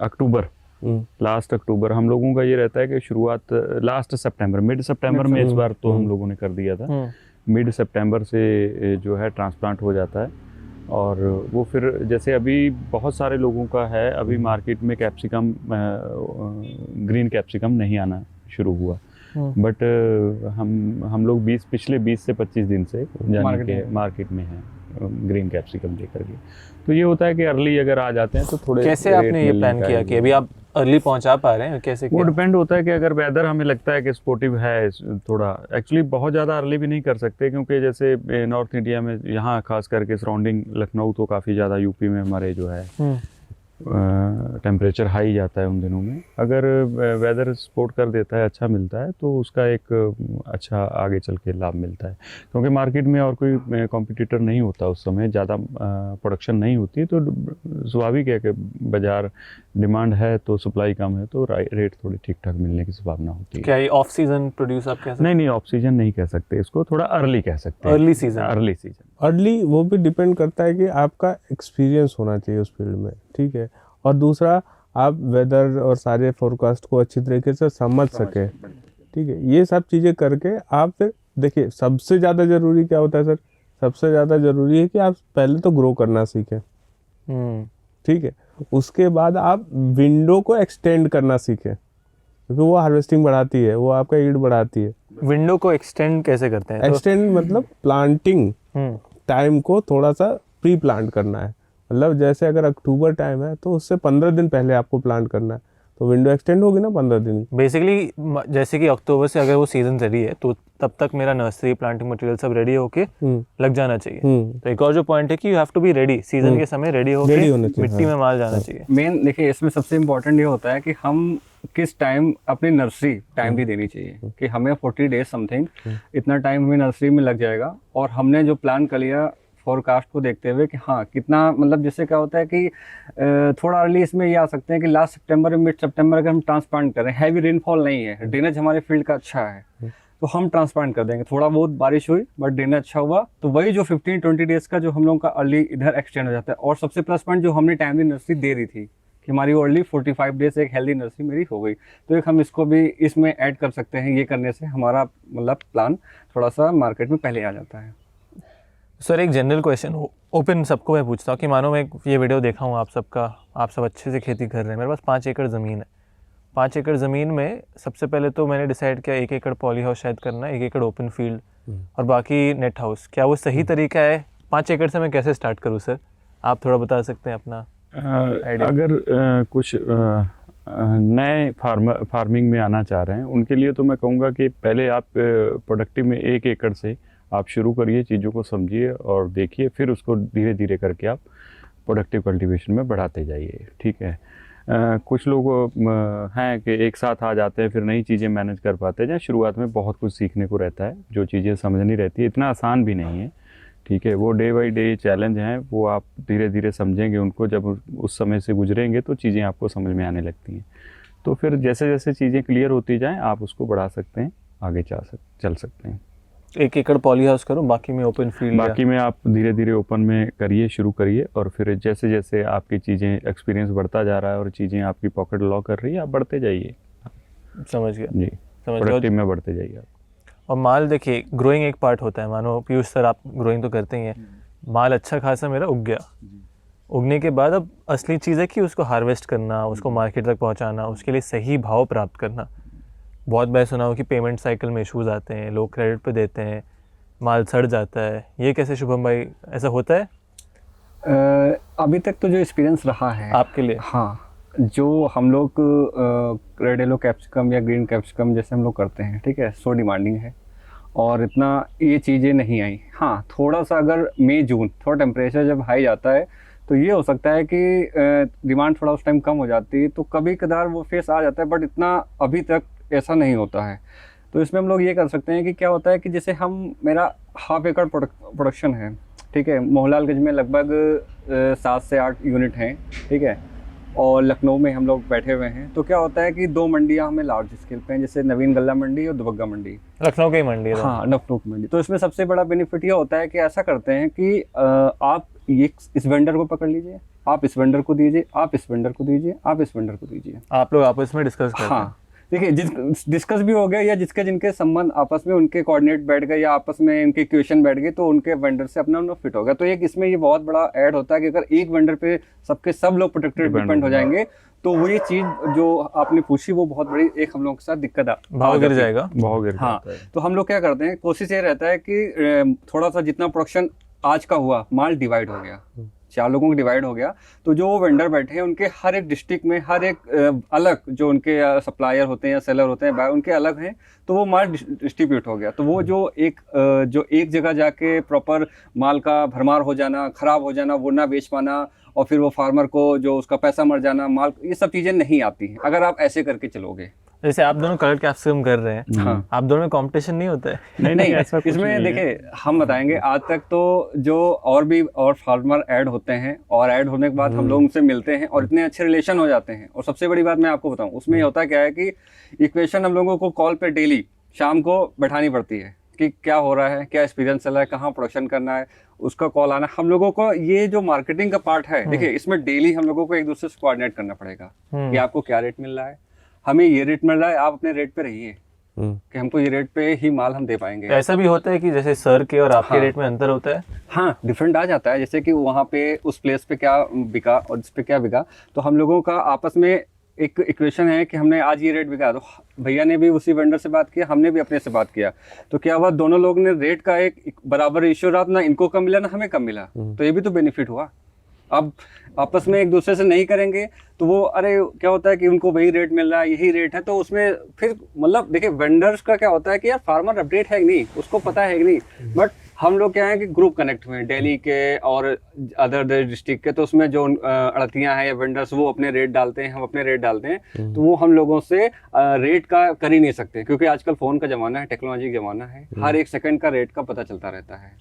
अक्टूबर लास्ट अक्टूबर। हम लोगों का ये रहता है कि शुरुआत लास्ट सितंबर, मिड सितंबर में इस बार तो हम लोगों ने कर दिया था। मिड सितंबर से जो है ट्रांसप्लांट हो जाता है, और वो फिर जैसे अभी बहुत सारे लोगों का है, अभी मार्केट में कैप्सिकम, ग्रीन कैप्सिकम नहीं आना शुरू हुआ, बट हम लोग पिछले 20 से 25 दिन से जाने के मार्केट में हैं ग्रीन कैप्सिकम लेकर के। तो ये होता है कि अर्ली अगर आ जाते हैं तो थोड़े। कैसे आपने ये प्लान किया कि अभी आप अर्ली पहुंचा पा रहे हैं, कैसे वो किया? डिपेंड होता है कि अगर वेदर हमें लगता है कि सपोर्टिव है थोड़ा, एक्चुअली बहुत ज़्यादा अर्ली भी नहीं कर सकते, क्योंकि जैसे नॉर्थ इंडिया में यहाँ खास करके सराउंडिंग लखनऊ तो काफ़ी ज़्यादा, यूपी में हमारे जो है टेम्परेचर हाई जाता है उन दिनों में। अगर वेदर सपोर्ट कर देता है, अच्छा मिलता है, तो उसका एक अच्छा आगे चल के लाभ मिलता है, क्योंकि मार्केट में और कोई कॉम्पिटिटर नहीं होता उस समय, ज़्यादा प्रोडक्शन नहीं होती, तो स्वाभाविक है कि बाज़ार डिमांड है तो सप्लाई कम है, तो रेट थोड़ी ठीक ठाक मिलने की संभावना होती है। क्या ये ऑफ सीजन प्रोड्यूस आप कह सकते हैं? नहीं, ऑफ सीजन नहीं कह सकते इसको, थोड़ा अर्ली कह सकते हैं। Early season. Early season early वो भी डिपेंड करता है कि आपका एक्सपीरियंस होना चाहिए उस फील्ड में, ठीक है, और दूसरा आप वेदर और सारे फोरकास्ट को अच्छी तरीके से समझ सके, ठीक है। ये सब चीज़ें करके आप फिर देखिए, सबसे ज़्यादा ज़रूरी क्या होता है सर, सबसे ज़्यादा ज़रूरी है कि आप पहले तो ग्रो करना सीखें, ठीक है, उसके बाद आप विंडो को एक्सटेंड करना सीखें, क्योंकि वो हार्वेस्टिंग बढ़ाती है, वो आपका ईल्ड बढ़ाती है। विंडो को एक्सटेंड कैसे करते हैं? एक्सटेंड मतलब प्लांटिंग टाइम को थोड़ा सा प्री प्लांट करना है, मतलब जैसे अगर अक्टूबर टाइम है तो उससे 15 दिन पहले आपको प्लांट करना है, तो विंडो एक्सटेंड होगी ना 15 दिन। बेसिकली जैसे कि अक्टूबर से अगर वो सीजन रेडी है तो तब तक मेरा नर्सरी प्लांटिंग मटेरियल सब रेडी होके लग जाना चाहिए। तो एक और जो पॉइंट है कि you have to be ready, season के समय रेडी होके मिट्टी में माल जाना चाहिए। मेन देखिए, इसमें सबसे इम्पोर्टेंट ये होता है कि हम किस टाइम अपनी नर्सरी टाइम भी देनी चाहिए, कि हमें 40 डेज समथिंग इतना टाइम हमें नर्सरी में लग जाएगा, और हमने जो प्लान कर लिया फोरकास्ट को देखते हुए कि हाँ कितना, मतलब जिससे क्या होता है कि थोड़ा अर्ली इसमें ये आ सकते हैं कि लास्ट सितंबर मिड सितंबर अगर हम ट्रांसप्लांट करें, हैवी रेनफॉल नहीं है, ड्रेनेज हमारे फील्ड का अच्छा है, तो हम ट्रांसप्लांट कर देंगे। थोड़ा बहुत बारिश हुई बट ड्रेनेज अच्छा हुआ, तो वही जो 15-20 डेज का जो हम लोगों का अर्ली इधर एक्सटेंड हो जाता है। और सबसे प्लस पॉइंट जो हमने टाइमली नर्सरी दे रही थी कि हमारी अर्ली 45 डेज एक हेल्दी नर्सरी मेरी हो गई, तो एक हम इसको भी इसमें ऐड कर सकते हैं। ये करने से हमारा मतलब प्लान थोड़ा सा मार्केट में पहले आ जाता है। सर एक जनरल क्वेश्चन ओपन सबको मैं पूछता हूँ कि मानो मैं ये वीडियो देखा हूँ आप सबका, आप सब अच्छे से खेती कर रहे हैं, मेरे पास 5 एकड़ ज़मीन है। 5 एकड़ ज़मीन में सबसे पहले तो मैंने डिसाइड किया 1 एकड़ पॉली हाउस शायद करना है, 1 एकड़ ओपन फील्ड और बाकी नेट हाउस। क्या वो सही तरीका है? 5 एकड़ से मैं कैसे स्टार्ट करूँ सर, आप थोड़ा बता सकते हैं अपना आइडिया? अगर कुछ नए फार्मिंग में आना चाह रहे हैं उनके लिए तो मैं कहूँगा कि पहले आप प्रोडक्टिव में 1 एकड़ से आप शुरू करिए, चीज़ों को समझिए और देखिए, फिर उसको धीरे धीरे करके आप प्रोडक्टिव कल्टीवेशन में बढ़ाते जाइए, ठीक है। कुछ लोग हैं कि एक साथ आ जाते हैं, फिर नई चीज़ें मैनेज कर पाते हैं। जहाँ शुरुआत में बहुत कुछ सीखने को रहता है, जो चीज़ें समझनी रहती है, इतना आसान भी नहीं है, ठीक है। वो डे बाई डे चैलेंज हैं, वो आप धीरे धीरे समझेंगे उनको, जब उस समय से गुजरेंगे तो चीज़ें आपको समझ में आने लगती हैं। तो फिर जैसे जैसे चीज़ें क्लियर होती जाएँ आप उसको बढ़ा सकते हैं, आगे चल सकते हैं। 1 एकड़ पॉली हाउस करूँ, बाकी में ओपन फील्ड, बाकी में आप धीरे धीरे ओपन में करिए, शुरू करिए, और फिर जैसे जैसे आपकी चीज़ें एक्सपीरियंस बढ़ता जा रहा है और चीज़ें आपकी पॉकेट लॉक कर रही है, आप बढ़ते जाइए। समझ गया जी, समझ गया। प्रोडक्टिव में बढ़ते जाइए आप। और माल देखिए, ग्रोइंग एक पार्ट होता है, मानो पीयूष सर आप ग्रोइंग तो करते ही हैं, माल अच्छा खासा मेरा उग गया, उगने के बाद अब असली चीज़ है कि उसको हार्वेस्ट करना, उसको मार्केट तक पहुंचाना, उसके लिए सही भाव प्राप्त करना। बहुत बार सुना हो कि पेमेंट साइकिल में इश्यूज आते हैं, लोग क्रेडिट पे देते हैं, माल सड़ जाता है, ये कैसे शुभम भाई ऐसा होता है? अभी तक तो जो एक्सपीरियंस रहा है आपके लिए, हाँ, जो हम लोग रेड येलो कैप्सिकम या ग्रीन कैप्सिकम जैसे हम लोग करते हैं, ठीक है, सो डिमांडिंग है और इतना ये चीज़ें नहीं आई। हाँ, थोड़ा सा अगर मई जून थोड़ा टेम्परेचर जब हाई जाता है तो ये हो सकता है कि डिमांड थोड़ा उस टाइम कम हो जाती है, तो कभी कदार वो फेस आ जाता है, बट इतना अभी तक ऐसा नहीं होता है। तो इसमें हम लोग ये कर सकते हैं कि क्या होता है कि जैसे मेरा 1/2 एकड़ प्रोडक्शन है, ठीक है, मोहनलालगंज में लगभग 7 से 8 यूनिट हैं, ठीक है, और लखनऊ में हम लोग बैठे हुए हैं। तो क्या होता है कि 2 मंडियां हमें लार्ज स्केल पे हैं, जैसे नवीन गल्ला मंडी और दुबग्गा मंडी, लखनऊ की मंडी है। हाँ, लखनऊ की मंडी। तो इसमें सबसे बड़ा बेनिफिट ये होता है कि ऐसा करते हैं कि आप ये इस वेंडर को पकड़ लीजिए, आप इस वेंडर को दीजिए, आप इस वेंडर को दीजिए, आप इस वेंडर को दीजिए। आप लोग आपस में डिस्कस करते हैं। हाँ, देखिए डिस्कस भी हो गया, या जिसके जिनके संबंध आपस में उनके कोऑर्डिनेट बैठ गए या आपस में उनके इक्वेशन बैठ गए, तो उनके वेंडर से अपना फिट हो गया। तो एक इसमें ये बहुत बड़ा ऐड होता है कि अगर एक वेंडर पे सबके सब लोग प्रोटेक्टेड डिपेंड हो जाएंगे, तो वो ये चीज जो आपने पूछी वो बहुत बड़ी एक हम लोग के साथ दिक्कत भाव गिर जाएगा। भाव गिर हाँ, जाता है। तो हम लोग क्या करते हैं, कोशिश ये रहता है कि थोड़ा सा जितना प्रोडक्शन आज का हुआ, माल डिवाइड हो गया, 4 लोगों को डिवाइड हो गया, तो जो वेंडर बैठे हैं उनके हर एक डिस्ट्रिक्ट में हर एक अलग जो उनके सप्लायर होते हैं या सेलर होते हैं उनके अलग हैं, तो वो माल डिस्ट्रीब्यूट हो गया। तो वो जो एक जगह जाके प्रॉपर माल का भरमार हो जाना, खराब हो जाना, वो ना बेच पाना, और फिर वो फार्मर को जो उसका पैसा मर जाना, माल, ये सब चीजें नहीं आती हैं अगर आप ऐसे करके चलोगे। जैसे आप दोनों कलर कैप्सिकम कर रहे हैं, हाँ। आप दोनों में कंपटीशन नहीं होता है? नहीं, ऐसा कुछ इसमें नहीं है। देखिए हम बताएंगे, आज तक तो जो और फार्मर ऐड होते हैं, और ऐड होने के बाद हम लोग उनसे मिलते हैं और इतने अच्छे रिलेशन हो जाते हैं। और सबसे बड़ी बात मैं आपको बताऊं, उसमें ये होता क्या है कि इक्वेशन हम लोगों को कॉल पे डेली शाम को बैठानी पड़ती है कि क्या हो रहा है, क्या एक्सपीरियंस चल रहा है, कहाँ प्रोडक्शन करना है, उसका कॉल आना। हम लोगों को ये जो मार्केटिंग का पार्ट है, देखिए इसमें डेली हम लोगों को एक दूसरे से कोऑर्डिनेट करना पड़ेगा कि आपको क्या रेट मिल रहा है, हमें ये रेट मिल रहा है, आप अपने रेट पे रहिए कि हमको ये रेट पे ही माल हम दे पाएंगे। ऐसा भी होता है कि जैसे सर के और आपके हाँ। रेट में अंतर होता है? हाँ, डिफरेंट आ जाता है, जैसे कि वहाँ पे उस प्लेस पे क्या बिका और इस पे क्या बिका, तो हम लोगों का आपस में एक इक्वेशन है कि हमने आज ये रेट बिका, तो भैया ने भी उसी वेंडर से बात किया, हमने भी अपने से बात किया, तो क्या हुआ, दोनों लोग ने रेट का एक बराबर रेशियो रहा, ना इनको कम मिला ना हमें कम मिला, तो ये भी तो बेनिफिट हुआ। अब आपस में एक दूसरे से नहीं करेंगे तो वो, अरे क्या होता है कि उनको वही रेट मिल रहा है, यही रेट है, तो उसमें फिर मतलब देखिए वेंडर्स का क्या होता है कि यार फार्मर अपडेट है कि नहीं, उसको पता है कि नहीं, बट हम लोग क्या है कि ग्रुप कनेक्ट हुए हैं दिल्ली के और अदर डिस्ट्रिक्ट के, तो उसमें जो अड़तियां हैं या वेंडर्स वो अपने रेट डालते हैं, हम अपने रेट डालते हैं, तो वो हम लोगों से रेट का कर ही नहीं सकते, क्योंकि आजकल फोन का जमाना है, टेक्नोलॉजी का जमाना है, हर एक सेकंड का रेट का पता चलता रहता है।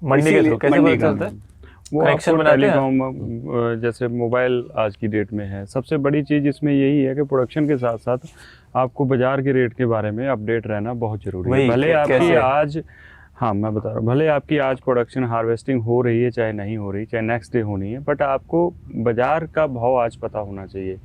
मंडी के थ्रू कैसे पता चलता है? वो कनेक्शन आपको बनाते हैं? टेलीकॉम जैसे मोबाइल आज की डेट में है, सबसे बड़ी चीज़ इसमें यही है कि प्रोडक्शन के साथ साथ आपको बाजार के रेट के बारे में अपडेट रहना बहुत जरूरी है। भले आपकी आज, हाँ मैं बता रहा हूँ, भले आपकी आज प्रोडक्शन हार्वेस्टिंग हो रही है चाहे नहीं हो रही, चाहे नेक्स्ट डे होनी है, बट आपको बाजार का भाव आज पता होना चाहिए।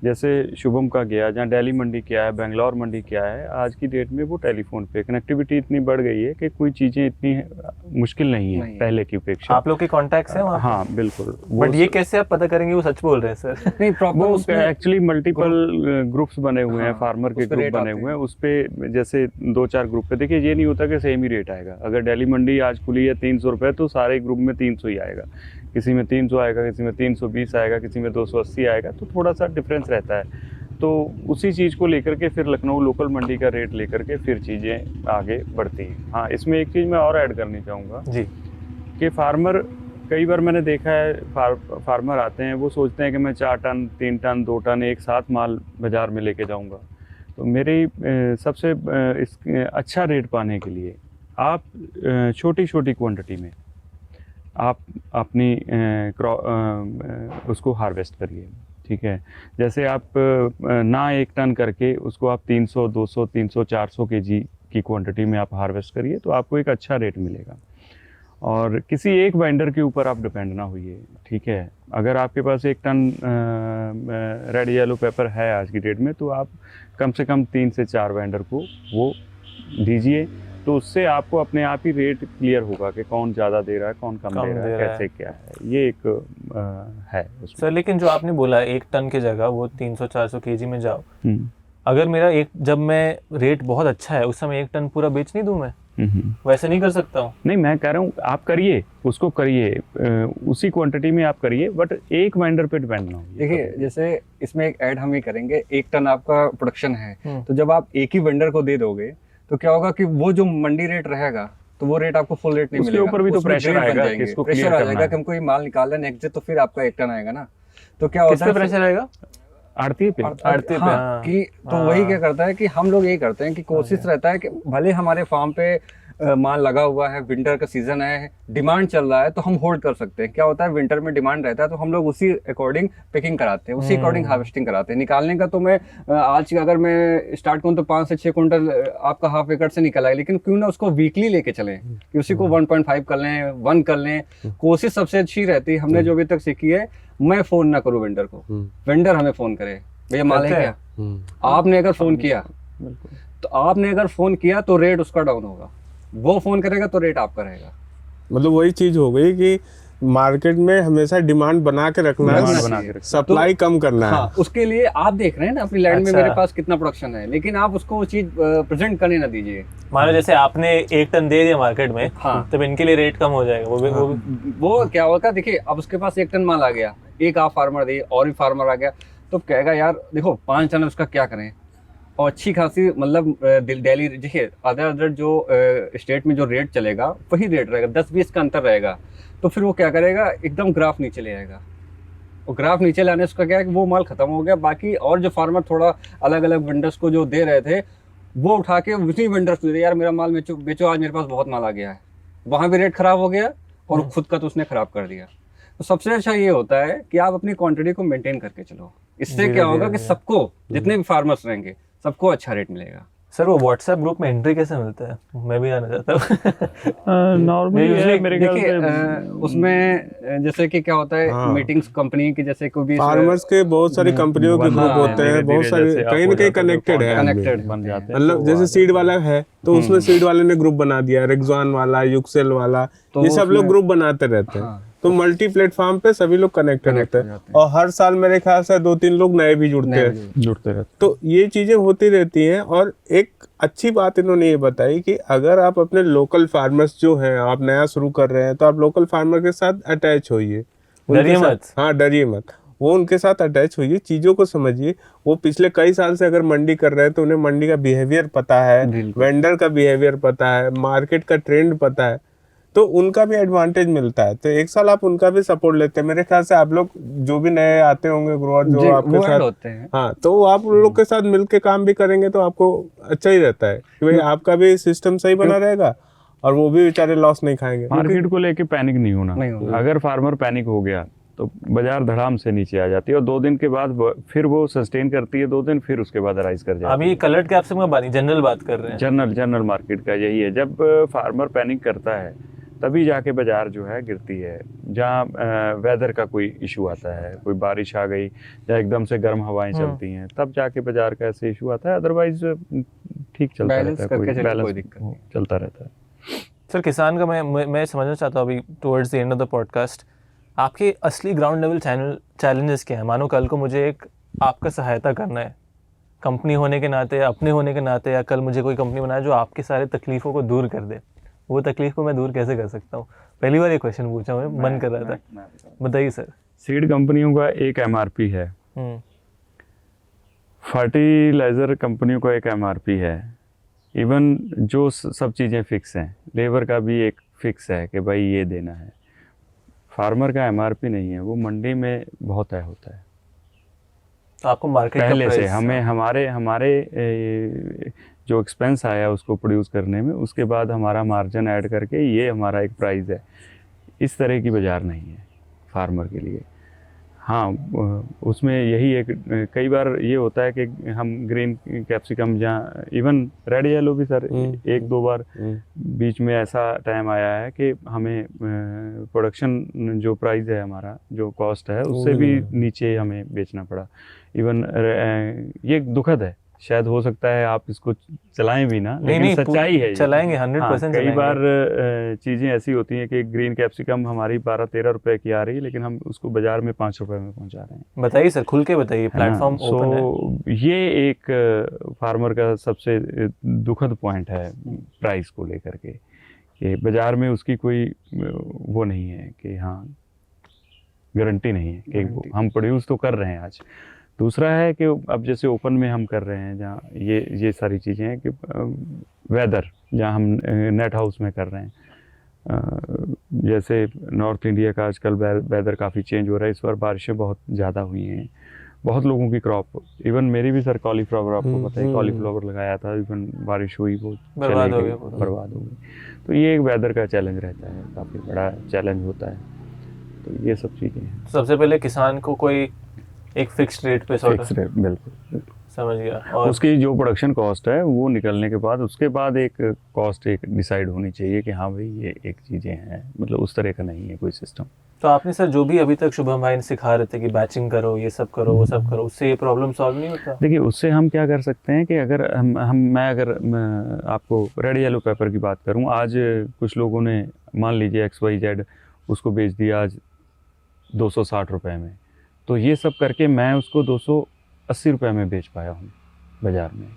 जैसे शुभम का गया, जहाँ दिल्ली मंडी क्या है, बेंगलोर मंडी क्या है, आज की डेट में वो टेलीफोन पे कनेक्टिविटी इतनी बढ़ गई है कि कोई चीज़ें इतनी मुश्किल नहीं है पहले की अपेक्षा। आप लोग के कॉन्टैक्ट्स हैं वहाँ? हाँ बिल्कुल। बट ये कैसे आप पता करेंगे वो सच बोल रहे हैं सर? नहीं, प्रॉब्लम एक्चुअली मल्टीपल ग्रुप्स बने हुए हैं, फार्मर के ग्रुप बने हुए हैं, उस पे जैसे 2-4 ग्रुप पे देखिए, ये नहीं होता कि सेम ही रेट आएगा। अगर दिल्ली मंडी आज खुली है 300 रुपये, तो सारे ग्रुप में 300 ही आएगा, किसी में 300 आएगा, किसी में 320 आएगा, किसी में 280 आएगा, तो थोड़ा सा डिफरेंस रहता है। तो उसी चीज़ को लेकर के फिर लखनऊ लोकल मंडी का रेट लेकर के फिर चीज़ें आगे बढ़ती हैं। हाँ, इसमें एक चीज़ मैं और ऐड करनी चाहूँगा जी, कि फार्मर, कई बार मैंने देखा है फार्मर आते हैं, वो सोचते हैं कि मैं 4 टन 3 टन 2 टन एक साथ माल बाज़ार में लेके जाऊँगा। तो मेरी सबसे अच्छा रेट पाने के लिए आप छोटी छोटी क्वांटिटी में आप अपनी उसको हार्वेस्ट करिए, ठीक है। जैसे आप ना 1 टन करके उसको आप 300, 200, 300, 400 केजी की क्वांटिटी में आप हार्वेस्ट करिए, तो आपको एक अच्छा रेट मिलेगा। और किसी एक वेंडर के ऊपर आप डिपेंड ना होइए, ठीक है। अगर आपके पास 1 टन रेड येलो पेपर है आज की डेट में, तो आप कम से कम 3 से 4 वेंडर को वो दीजिए, तो उससे आपको अपने आप ही रेट क्लियर होगा कि कौन ज़्यादा दे रहा है, कौन कम दे रहा है, कैसे क्या है। ये एक है उसमें। सर लेकिन जो आपने बोला 1 टन की जगह वो 300-400 केजी में जाओ, अगर मेरा जब मैं रेट बहुत अच्छा है उस समय 1 टन पूरा बेच नहीं दूं मैं, वैसे नहीं कर सकता हूँ? नहीं, मैं कह रहा हूँ आप करिए, उसको करिए, उसी क्वांटिटी में आप करिए, बट एक वेंडर पे डिपेंड ना हो। देखिए जैसे इसमें एक ऐड हम ही करेंगे, 1 टन आपका प्रोडक्शन है, तो जब आप एक ही वेंडर को दे दोगे तो क्या होगा कि वो जो मंडी रेट रहेगा तो वो रेट आपको फुल रेट नहीं मिलेगा, उसके ऊपर भी तो प्रेशर आएगा, प्रेशर आ जाएगा कि हमको ये माल निकालना है नेक्स्ट डे, तो फिर आपका 1 टन आएगा ना। तो क्या होता है, प्रेशर आएगा आड़ती पे कि तो वही क्या करता है कि हम लोग यही करते हैं कि कोशिश रहता है कि भले हमारे फार्म पे माल लगा हुआ है, विंटर का सीजन है, डिमांड चल रहा है, तो हम होल्ड कर सकते हैं। क्या होता है, विंटर में डिमांड रहता है तो हम लोग उसी अकॉर्डिंग पिकिंग कराते हैं, उसी अकॉर्डिंग हार्वेस्टिंग कराते हैं। निकालने का तो मैं आज अगर मैं स्टार्ट करूँ तो 5 से 6 क्विंटल आपका हाफ एकड़ से निकल आए, लेकिन क्यों ना उसको वीकली लेके चलें कि उसी को 1.5 कर लें, 1 कर लें। कोशिश सबसे अच्छी रहती है, हमने जो अभी तक सीखी है, मैं फोन ना करूँ वेंडर को, वेंडर हमें फोन करे, भैया माल है क्या। आपने अगर फोन किया तो आपने अगर फोन किया तो रेट उसका डाउन होगा, वो फोन करेगा तो रेट आपका रहेगा। मतलब वही चीज हो गई कि मार्केट में हमेशा डिमांड बना के रखना है, सप्लाई कम करना हाँ, है। उसके लिए आप देख रहे हैं ना अपनी लैंड में अच्छा। मेरे पास कितना प्रोडक्शन है, लेकिन आप उसको वो चीज प्रेजेंट करने ना दीजिए। मानो जैसे आपने 1 टन दे दिया मार्केट में, हाँ। तब इनके लिए रेट कम हो जाएगा। वो क्या होगा, देखिए अब उसके पास 1 टन माल आ गया, एक आप फार्मर दे और भी फार्मर आ गया, तो कहेगा यार देखो 5 टन उसका क्या करें। और अच्छी खासी मतलब दिल्ली देखिए अदर जो स्टेट में जो रेट चलेगा वही रेट रहेगा, 10-20 का अंतर रहेगा। तो फिर वो क्या करेगा, एकदम ग्राफ नीचे ले आएगा। और ग्राफ नीचे लाने से उसका क्या है कि वो माल खत्म हो गया। बाकी और जो फार्मर थोड़ा अलग अलग वेंडर्स को जो दे रहे थे, वो उठा के उसी वेंडर्स को दे, यार मेरा माल बेचो आज मेरे पास बहुत माल आ गया है। वहाँ भी रेट खराब हो गया और खुद का तो उसने खराब कर दिया। तो सबसे अच्छा ये होता है कि आप अपनी क्वांटिटी को मेंटेन करके चलो। इससे क्या होगा कि सबको, जितने भी फार्मर्स रहेंगे, सबको अच्छा रेट मिलेगा। सर वो व्हाट्सएप ग्रुप में एंट्री कैसे मिलता है, मैं भी जाना चाहता हूँ। नॉर्मली मेरे ख्याल देखिए से उसमें जैसे कि क्या होता है, मीटिंग्स कंपनी की, जैसे कोई भी फार्मर्स के बहुत सारी कंपनियों के ग्रुप होते हैं, बहुत सारे कहीं ना कहीं कनेक्टेड है आदमी। बन जाते हैं। मतलब जैसे सीड वाला है तो उसमें सीड वाले ने ग्रुप बना दिया, रेक्सॉन वाला, यूक्सेल वाला, तो ये सब लोग ग्रुप बनाते रहते हैं। तो मल्टी प्लेटफॉर्म पे सभी लोग कनेक्टेड होते हैं और हर साल मेरे ख्याल से 2-3 लोग नए भी जुड़ते हैं। जुड़ते रहते तो ये चीजें होती रहती हैं। और एक अच्छी बात इन्होंने ये बताई कि अगर आप अपने लोकल फार्मर्स जो हैं, आप नया शुरू कर रहे हैं, तो आप लोकल फार्मर के साथ अटैच होइए, डरिए मत। हाँ डरिए मत, वो उनके साथ अटैच होइए, चीज़ों को समझिए। वो पिछले कई साल से अगर मंडी कर रहे हैं तो उन्हें मंडी का बिहेवियर पता है, वेंडर का बिहेवियर पता है, मार्केट का ट्रेंड पता है, तो उनका भी एडवांटेज मिलता है। तो एक साल आप उनका भी सपोर्ट लेते हैं। मेरे ख्याल से आप लोग जो भी नए आते होंगे ग्रोअर जो आपके साथ होते हैं, हाँ, तो आप उन लोग के साथ मिलके काम भी करेंगे तो आपको अच्छा ही रहता है कि भाई आपका भी सिस्टम सही बना रहेगा और वो भी बेचारे लॉस नहीं खाएंगे। मार्केट को लेके पैनिक नहीं होना। अगर फार्मर पैनिक हो गया तो बाजार धड़ाम से नीचे आ जाती है और 2 दिन के बाद फिर वो सस्टेन करती है, 2 दिन फिर उसके बाद राइज कर जाती है। अभी कलर्ड कैप्सिकम का बात नहीं, जनरल बात कर रहे हैं। जनरल मार्केट का यही है, जब फार्मर पैनिक करता है तभी जाके बाजार जो है गिरती है। जहाँ वेदर का कोई इशू आता है, कोई बारिश आ गई या एकदम से गर्म हवाएं चलती हैं, तब जाके बाजार का ऐसे इशू आता है। अदरवाइज ठीक चलता रहता है, कोई बैलेंस चलता रहता है। सर किसान का मैं समझना चाहता हूँ अभी towards the end of the podcast, आपके असली ग्राउंड लेवल चैलेंजेस क्या है। मानो कल को मुझे एक आपका सहायता करना है, कंपनी होने के नाते या अपने होने के नाते, या कल मुझे कोई कंपनी बनाए जो आपके सारे तकलीफ़ों को दूर कर दे, वो तकलीफ को मैं दूर कैसे कर सकता हूँ। पहली बार ये क्वेश्चन पूछा, मैं मन कर रहा था, बताइए सर। सीड कंपनियों का एक एमआरपी है, फर्टिलाइजर कंपनियों का एक एमआरपी है, इवन जो सब चीज़ें फिक्स हैं, लेबर का भी एक फिक्स है कि भाई ये देना है। फार्मर का एमआरपी नहीं है, वो मंडी में बहुत तय होता है। तो आपको मार्केट पहले से हमें हमारे जो एक्सपेंस आया उसको प्रोड्यूस करने में, उसके बाद हमारा मार्जिन ऐड करके ये हमारा एक प्राइस है। इस तरह की बाज़ार नहीं है फार्मर के लिए। हाँ, उसमें यही एक कई बार ये होता है कि हम ग्रीन कैप्सिकम जहाँ इवन रेड येलो भी सर 1-2 बार बीच में ऐसा टाइम आया है कि हमें प्रोडक्शन जो प्राइस है, हमारा जो कॉस्ट है, उससे भी नीचे हमें बेचना पड़ा। इवन ये दुखद है, शायद हो सकता है आप इसको चलाएं भी ना, लेकिन सच्चाई है, चलाएंगे 100%। कई बार चीज़ें ऐसी होती हैं कि ग्रीन कैप्सिकम हमारी 12-13 रुपए की आ रही है, लेकिन हम उसको बाजार में 5 रुपए में पहुंचा रहे हैं। बताइए सर, खुल के बताइए, प्लेटफॉर्म ओपन है। ये एक फार्मर का सबसे दुखद पॉइंट है प्राइस को लेकर के, कि बाजार में उसकी कोई वो नहीं है कि हाँ गारंटी नहीं है कि हम प्रोड्यूस तो कर रहे हैं आज। दूसरा है कि अब जैसे ओपन में हम कर रहे हैं, जहाँ ये सारी चीज़ें हैं कि वेदर, जहाँ हम नेट हाउस में कर रहे हैं, जैसे नॉर्थ इंडिया का आजकल वेदर काफ़ी चेंज हो रहा है। इस बार बारिशें बहुत ज़्यादा हुई हैं बहुत लोगों की क्रॉप, इवन मेरी भी सर कॉलीफ्लावर, आपको पता है कॉलीफ्लावर लगाया था, इवन बारिश हुई वो बर्बाद हो गया, बर्बाद हो गई। तो ये एक वेदर का चैलेंज रहता है, काफ़ी बड़ा चैलेंज होता है। तो ये सब चीज़ें हैं। सबसे पहले किसान को कोई एक फिक्स्ड रेट पे सॉर्ट, फिक्स रेट, बिल्कुल समझ गया, और उसकी जो प्रोडक्शन कॉस्ट है वो निकलने के बाद उसके बाद एक कॉस्ट एक डिसाइड होनी चाहिए कि हाँ भाई ये एक चीज़ें हैं, मतलब उस तरह का नहीं है कोई सिस्टम। तो आपने सर जो भी अभी तक शुभम भाई ने सिखा रहे थे कि बैचिंग करो, ये सब करो, वो सब करो, उससे ये प्रॉब्लम सॉल्व नहीं होता? देखिए उससे हम क्या कर सकते हैं कि अगर मैं आपको रेड येलो पेपर की बात करूं, आज कुछ लोगों ने मान लीजिए XYZ उसको बेच दिया आज 260 रुपये में, तो ये सब करके मैं उसको 280 रुपये में बेच पाया हूँ बाज़ार में,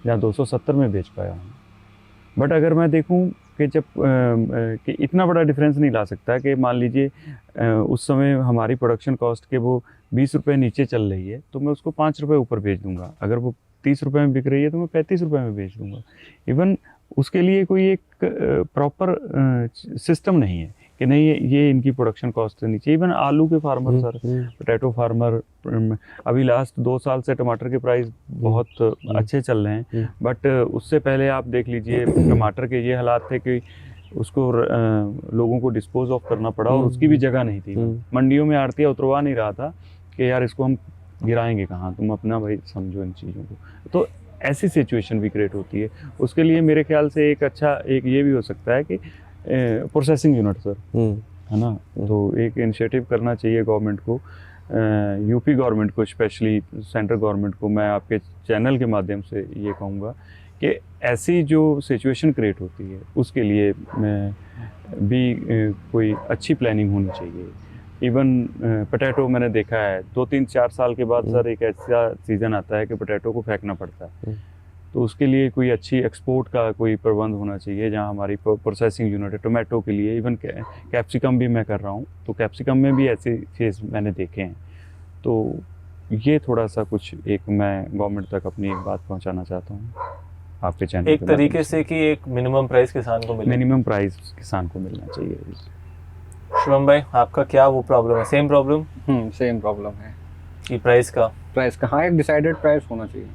या 270 में बेच पाया हूँ। बट अगर मैं देखूं कि जब कि इतना बड़ा डिफरेंस नहीं ला सकता कि मान लीजिए उस समय हमारी प्रोडक्शन कॉस्ट के वो 20 रुपये नीचे चल रही है तो मैं उसको 5 रुपये ऊपर बेच दूंगा। अगर वो 30 रुपये में बिक रही है तो मैं 35 रुपये में बेच दूंगा। इवन उसके लिए कोई एक प्रॉपर सिस्टम नहीं है कि नहीं ये इनकी प्रोडक्शन कॉस्ट नीचे। इवन आलू के फार्मर सर, पोटैटो फार्मर, अभी लास्ट 2 साल से टमाटर के प्राइस बहुत अच्छे चल रहे हैं, बट उससे पहले आप देख लीजिए टमाटर के ये हालात थे कि उसको लोगों को डिस्पोज ऑफ करना पड़ा और उसकी भी जगह नहीं थी। मंडियों में आड़तिया उतरवा नहीं रहा था कि यार इसको हम गिराएंगे कहाँ, तुम अपना भाई समझो इन चीज़ों को। तो ऐसी सिचुएशन भी क्रिएट होती है। उसके लिए मेरे ख्याल से एक अच्छा एक ये भी हो सकता है कि प्रोसेसिंग यूनिट सर, है ना, तो एक इनिशिएटिव करना चाहिए गवर्नमेंट को, यूपी गवर्नमेंट को, स्पेशली सेंट्रल गवर्नमेंट को। मैं आपके चैनल के माध्यम से ये कहूँगा कि ऐसी जो सिचुएशन क्रिएट होती है उसके लिए भी कोई अच्छी प्लानिंग होनी चाहिए। इवन पोटैटो मैंने देखा है 2-3-4 साल के बाद सर एक ऐसा सीज़न आता है कि पोटैटो को फेंकना पड़ता है, तो उसके लिए कोई अच्छी एक्सपोर्ट का कोई प्रबंध होना चाहिए जहां हमारी प्रोसेसिंग यूनिट है टोमेटो के लिए। इवन कैप्सिकम भी मैं कर रहा हूं, तो कैप्सिकम में भी ऐसे फेज मैंने देखे हैं। तो ये थोड़ा सा कुछ एक मैं गवर्नमेंट तक अपनी एक बात पहुंचाना चाहता हूं आपके चैनल एक तरीके से कि एक मिनिमम प्राइस किसान को मिले। मिनिमम प्राइस किसान को मिलना चाहिए। शुभम भाई आपका क्या वो प्रॉब्लम है? Same problem? सेम प्रॉब्लम है कि प्राइस का हाँ, एक डिसाइडेड प्राइस होना चाहिए,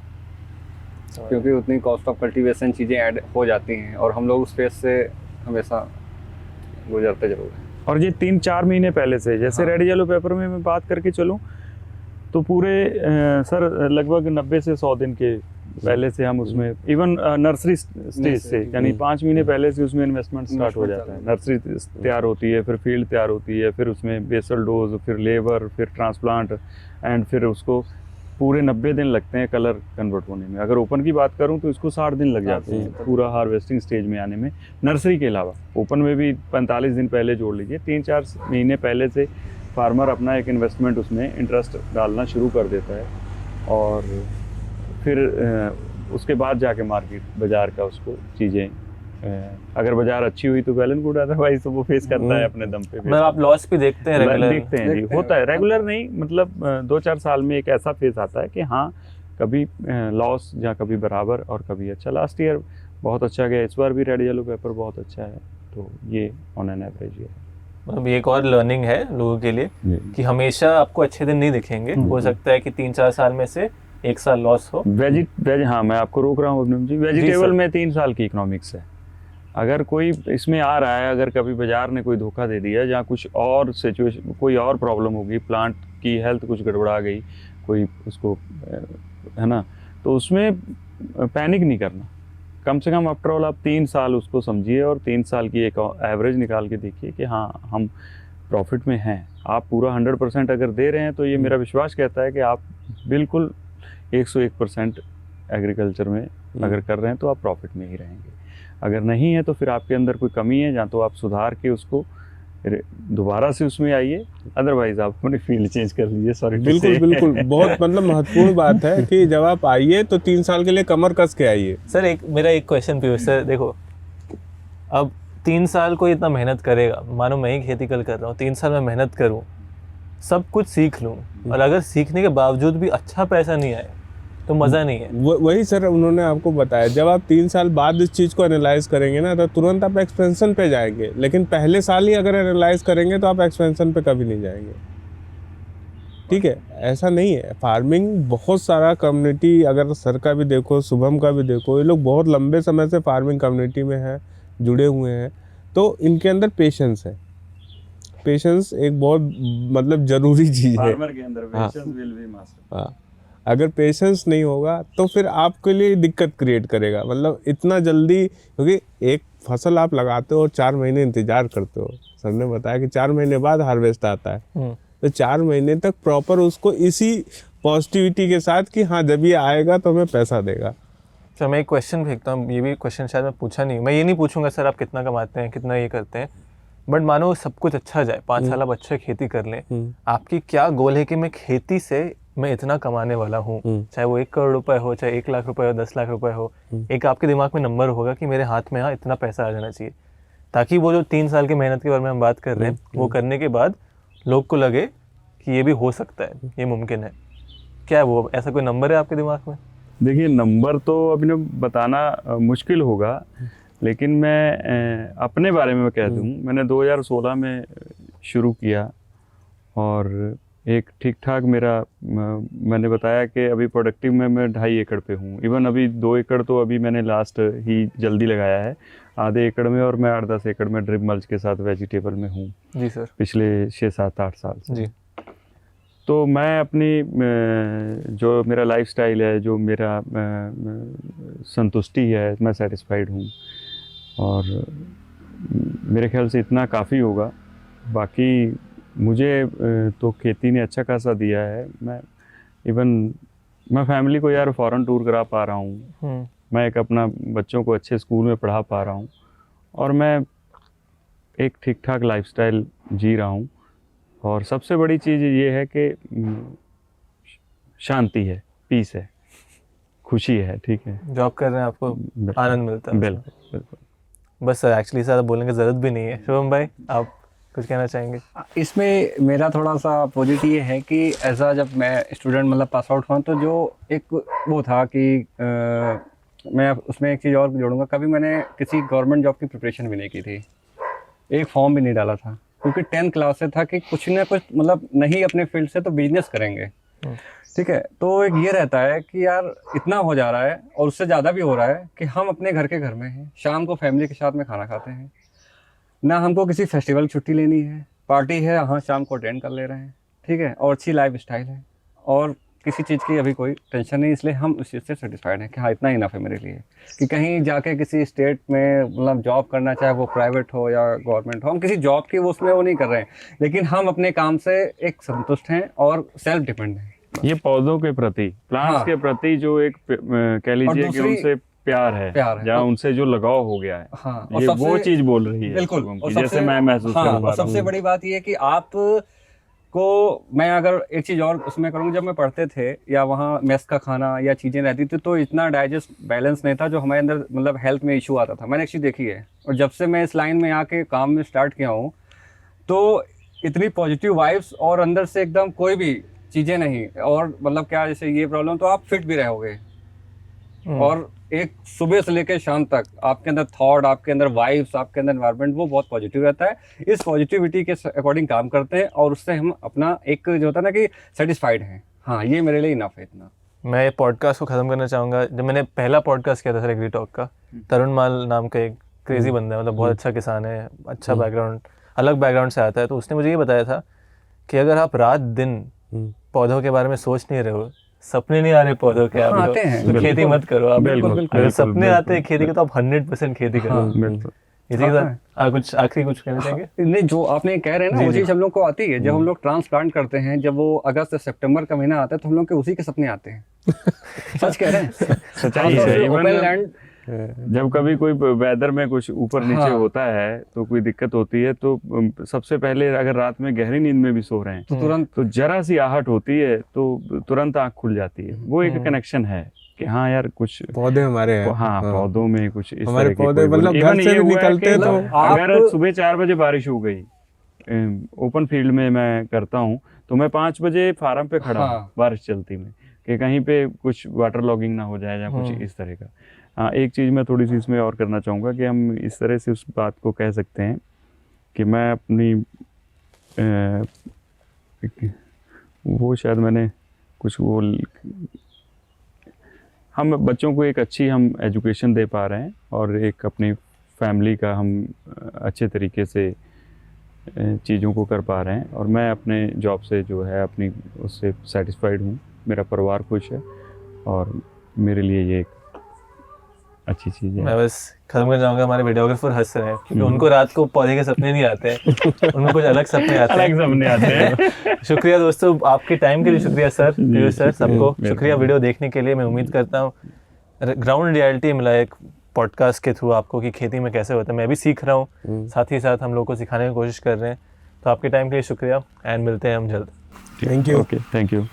क्योंकि उतनी कॉस्ट ऑफ कल्टीवेशन चीज़ें ऐड हो जाती हैं और हम लोग उस फेज से हमेशा गुजरते जरूर हैं। और ये 3-4 महीने पहले से, जैसे रेड येलो पेपर में मैं बात करके चलूँ तो पूरे सर लगभग 90 से 100 दिन के पहले से हम उसमें इवन नर्सरी स्टेज से, यानी 5 महीने पहले से उसमें इन्वेस्टमेंट स्टार्ट हो जाता है। नर्सरी तैयार होती है, फिर फील्ड तैयार होती है, फिर उसमें बेसल डोज, फिर लेबर, फिर ट्रांसप्लांट, एंड फिर उसको पूरे 90 दिन लगते हैं कलर कन्वर्ट होने में। अगर ओपन की बात करूं तो इसको 60 दिन लग जाते हैं पूरा हार्वेस्टिंग स्टेज में आने में। नर्सरी के अलावा ओपन में भी 45 दिन पहले जोड़ लीजिए। 3-4 महीने पहले से फार्मर अपना एक इन्वेस्टमेंट उसमें इंटरेस्ट डालना शुरू कर देता है, और फिर उसके बाद जाके मार्केट बाज़ार का उसको चीज़ें, अगर बाजार अच्छी हुई तो वेल एंड गुड, अदरवाइज तो वो फेस करता है अपने दम पे। मतलब आप लॉस भी देखते हैं रेगुलर? देखते हैं जी, होता है रेगुलर नहीं, मतलब 2-4 साल में एक ऐसा फेस आता है कि हाँ कभी लॉस या कभी बराबर और कभी अच्छा। लास्ट ईयर बहुत अच्छा गया, इस बार भी रेड येलो पेपर बहुत अच्छा है, तो ये ऑन एन एवरेज है। मतलब एक और लर्निंग है लोगों के लिए कि हमेशा आपको अच्छे दिन नहीं दिखेंगे। हो सकता है कि 3-4 साल में से 1 साल लॉस हो। हाँ, मैं आपको रोक रहा हूँ अभिनव जी, वेजिटेबल में 3 साल की इकोनॉमिक्स है। अगर कोई इसमें आ रहा है, अगर कभी बाजार ने कोई धोखा दे दिया, जहाँ कुछ और सिचुएशन, कोई और प्रॉब्लम होगी, प्लांट की हेल्थ कुछ गड़बड़ा गई, कोई उसको, है ना, तो उसमें पैनिक नहीं करना। कम से कम आफ्टर ऑल आप 3 साल उसको समझिए और 3 साल की एक एवरेज निकाल के देखिए कि हाँ हम प्रॉफिट में हैं। आप पूरा 100% अगर दे रहे हैं तो ये मेरा विश्वास कहता है कि आप बिल्कुल 101% एग्रीकल्चर में अगर कर रहे हैं तो आप प्रॉफिट में ही रहेंगे। अगर नहीं है तो फिर आपके अंदर कोई कमी है, जहाँ तो आप सुधार के उसको दोबारा से उसमें आइए, अदरवाइज आप अपनी फील्ड चेंज कर लीजिए। सॉरी। बिल्कुल बहुत मतलब महत्वपूर्ण बात है कि जब आप आइए तो 3 साल के लिए कमर कस के आइए। सर मेरा एक क्वेश्चन पीयूष सर, देखो अब 3 साल को इतना मेहनत करेगा, मानो मैं ही खेती कल कर रहा हूँ, 3 साल में मेहनत करूँ, सब कुछ सीख लूँ, और अगर सीखने के बावजूद भी अच्छा पैसा नहीं आए तो मज़ा नहीं है। वही सर उन्होंने आपको बताया, जब आप 3 साल बाद इस चीज़ को एनालाइज करेंगे ना तो तुरंत आप एक्सपेंशन पे जाएंगे, लेकिन पहले साल ही अगर एनालाइज करेंगे तो आप एक्सपेंशन पे कभी नहीं जाएंगे। ठीक है, ऐसा नहीं है। फार्मिंग बहुत सारा कम्युनिटी, अगर सर का भी देखो, शुभम का भी देखो, ये लोग बहुत लंबे समय से फार्मिंग कम्युनिटी में हैं, जुड़े हुए हैं। तो इनके अंदर पेशेंस है। पेशेंस एक बहुत मतलब ज़रूरी चीज़ है। फार्मर के अंदर पेशेंस विल बी मास्टर। हाँ, अगर पेशेंस नहीं होगा तो फिर आपके लिए दिक्कत क्रिएट करेगा। मतलब इतना जल्दी, क्योंकि एक फसल आप लगाते हो और 4 महीने इंतजार करते हो। सर ने बताया कि 4 महीने बाद हार्वेस्ट आता है। तो 4 महीने तक प्रॉपर उसको इसी पॉजिटिविटी के साथ कि हाँ जब ये आएगा तो हमें पैसा देगा। तो मैं एक क्वेश्चन फेंकता हूँ, ये भी क्वेश्चन शायद मैं पूछा नहीं, मैं ये नहीं पूछूंगा सर आप कितना कमाते हैं, कितना ये करते हैं, बट मानो सब कुछ अच्छा जाए, 5 साल आप अच्छे खेती कर लें, आपकी क्या गोल है कि मैं खेती से मैं इतना कमाने वाला हूँ, चाहे वो 1 करोड़ रुपए हो, चाहे 1 लाख रुपए हो, 10 लाख रुपए हो, एक आपके दिमाग में नंबर होगा कि मेरे हाथ में हाँ इतना पैसा आ जाना चाहिए, ताकि वो जो 3 साल की मेहनत के बारे में हम बात कर रहे हैं, वो करने के बाद लोग को लगे कि ये भी हो सकता है, ये मुमकिन है। क्या है वो, ऐसा कोई नंबर है आपके दिमाग में? देखिए, नंबर तो अभी बताना मुश्किल होगा, लेकिन मैं अपने बारे में कह दूं, मैंने 2016 में शुरू किया और एक ठीक ठाक मेरा, मैंने बताया कि अभी प्रोडक्टिव में मैं 2.5 एकड़ पे हूँ। इवन अभी 2 एकड़ तो अभी मैंने लास्ट ही जल्दी लगाया है, आधे एकड़ में, और मैं 8-10 एकड़ में ड्रिप मल्च के साथ वेजिटेबल में हूँ जी सर, पिछले 6-7-8 साल से। जी। तो मैं अपनी जो मेरा लाइफस्टाइल है, जो मेरा संतुष्टि है, मैं सेटिस्फाइड हूँ और मेरे ख्याल से इतना काफ़ी होगा। बाकी मुझे तो खेती ने अच्छा खासा दिया है। मैं फैमिली को यार फॉरेन टूर करा पा रहा हूँ, मैं एक अपना बच्चों को अच्छे स्कूल में पढ़ा पा रहा हूँ, और मैं एक ठीक ठाक लाइफस्टाइल जी रहा हूँ। और सबसे बड़ी चीज़ ये है कि शांति है, पीस है, खुशी है। ठीक है, जॉब कर रहे हैं, आपको आनंद मिलता है? बिल्कुल। बस सर, एक्चुअली ज़्यादा बोलने की ज़रूरत भी नहीं है। शुभम भाई, आप कुछ कहना चाहेंगे? इसमें मेरा थोड़ा सा पॉजिटिव ये है कि ऐसा जब मैं स्टूडेंट मतलब पास आउट हुआ, तो जो एक वो था कि मैं उसमें एक चीज़ और जोड़ूंगा, कभी मैंने किसी गवर्नमेंट जॉब की प्रिपरेशन भी नहीं की थी, एक फॉर्म भी नहीं डाला था, क्योंकि 10th क्लास से था कि कुछ ना कुछ मतलब नहीं अपने फील्ड से तो बिजनेस करेंगे। ठीक है, तो एक ये रहता है कि यार इतना हो जा रहा है और उससे ज़्यादा भी हो रहा है कि हम अपने घर के घर में हैं, शाम को फैमिली के साथ में खाना खाते हैं, ना हमको किसी फेस्टिवल की छुट्टी लेनी है, पार्टी है हाँ शाम को अटेंड कर ले रहे हैं, ठीक है, और अच्छी लाइफ स्टाइल है और किसी चीज़ की अभी कोई टेंशन नहीं। इसलिए हम उस चीज़ से सेटिस्फाइड हैं कि हाँ इतना इनफ है मेरे लिए, कि कहीं जाके किसी स्टेट में मतलब जॉब करना, चाहे वो प्राइवेट हो या गवर्नमेंट हो, हम किसी जॉब की उसमें वो नहीं कर रहे हैं, लेकिन हम अपने काम से एक संतुष्ट हैं और सेल्फ डिपेंड हैं। ये पौधों के प्रति, प्लांट्स के प्रति जो एक कह लीजिए कि उनसे प्यार है जहाँ उनसे जो लगाव हो गया है, हाँ, ये वो चीज बोल रही है बिल्कुल। जैसे मैं महसूस कर पा रहा हूँ। सबसे बड़ी बात ये है कि आप को मैं अगर एक चीज़ और उसमें करूँ, जब मैं पढ़ते थे या वहाँ मेस का खाना या चीज़ें रहती थी तो इतना डाइजेस्ट बैलेंस नहीं था, जो हमारे अंदर मतलब हेल्थ में इशू आता था। मैंने एक चीज़ देखी है, और जब से मैं इस लाइन में आके काम में स्टार्ट किया हूँ तो इतनी पॉजिटिव वाइब्स और अंदर से एकदम कोई भी चीज़ें नहीं, और मतलब क्या जैसे ये प्रॉब्लम, तो आप फिट भी रहोगे और एक सुबह से लेकर शाम तक आपके अंदर थॉट, आपके अंदर वाइब्स, आपके अंदर एनवायरनमेंट वो बहुत पॉजिटिव रहता है। इस पॉजिटिविटी के अकॉर्डिंग काम करते हैं और उससे हम अपना एक जो होता है ना कि सेटिस्फाइड हैं, हाँ ये मेरे लिए इनफ है इतना। मैं ये पॉडकास्ट को ख़त्म करना चाहूँगा। जब मैंने पहला पॉडकास्ट किया था सर एग्री टॉक का, तरुण माल नाम का एक क्रेजी बंदा है, मतलब बहुत अच्छा किसान है, अच्छा बैकग्राउंड, अलग बैकग्राउंड से आता है, तो उसने मुझे ये बताया था कि अगर आप रात दिन पौधों के बारे में सोच नहीं रहे हो, सपने नहीं आ रहे पौधों के, आप आते हैं तो खेती मत करो आप। बिल्कुल, अगर सपने आते हैं खेती के तो आप 100% खेती करो। बिल्कुल। इसी के साथ कुछ आखिरी कुछ कहना चाहेंगे? नहीं, जो आपने कह रहे हैं ना वो चीज़ हम लोग को आती है। जब हम लोग ट्रांसप्लांट करते हैं, जब वो अगस्त से सितंबर का महीना आता है, तो हम लोग के उसी के सपने आते हैं। सच कह रहे हैं, सच्चाई है। जब कभी कोई वेदर में कुछ ऊपर नीचे होता है तो कोई दिक्कत होती है, तो सबसे पहले अगर रात में गहरी नींद में भी सो रहे हैं तो तुरंत तो जरा सी आहट होती है तो तुरंत आँख खुल जाती है। वो एक कनेक्शन है कि हाँ यार कुछ पौधे हमारे हैं। हाँ, पौधों में कुछ इस हमारे तरह की पौधे मतलब घर से भी निकलते तो अगर सुबह 4 बजे बारिश हो गई, ओपन फील्ड में मैं करता हूँ, तो मैं 5 बजे फार्म पे खड़ा हूँ बारिश चलती में, कि कहीं पे कुछ वाटर लॉगिंग ना हो जाए या कुछ इस तरह का। हाँ, एक चीज़ मैं थोड़ी सी इसमें और करना चाहूँगा कि हम इस तरह से उस बात को कह सकते हैं कि मैं अपनी वो शायद मैंने कुछ वो हम बच्चों को एक अच्छी हम एजुकेशन दे पा रहे हैं और एक अपनी फैमिली का हम अच्छे तरीके से चीज़ों को कर पा रहे हैं, और मैं अपने जॉब से जो है अपनी उससे सेटिस्फाइड हूँ, मेरा परिवार खुश है और मेरे लिए ये एक अच्छी चीज़ है। मैं बस खत्म कर जाऊंगा, हमारे वीडियोग्राफर हंस रहे हैं क्योंकि उनको रात को पौधे के सपने नहीं आते हैं, उनको कुछ अलग सपने आते हैं। अलग सपने आते हैं। शुक्रिया दोस्तों, आपके टाइम के लिए शुक्रिया सर, सर सबको शुक्रिया वीडियो देखने के लिए। मैं उम्मीद करता हूँ ग्राउंड रियलिटी मिला एक पॉडकास्ट के थ्रू आपको कि खेती में कैसे होता है। मैं भी सीख रहा हूँ, साथ ही साथ हम लोग को सिखाने की कोशिश कर रहे हैं। तो आपके टाइम के लिए शुक्रिया एंड मिलते हैं हम जल्द। Thank you. Okay, thank you.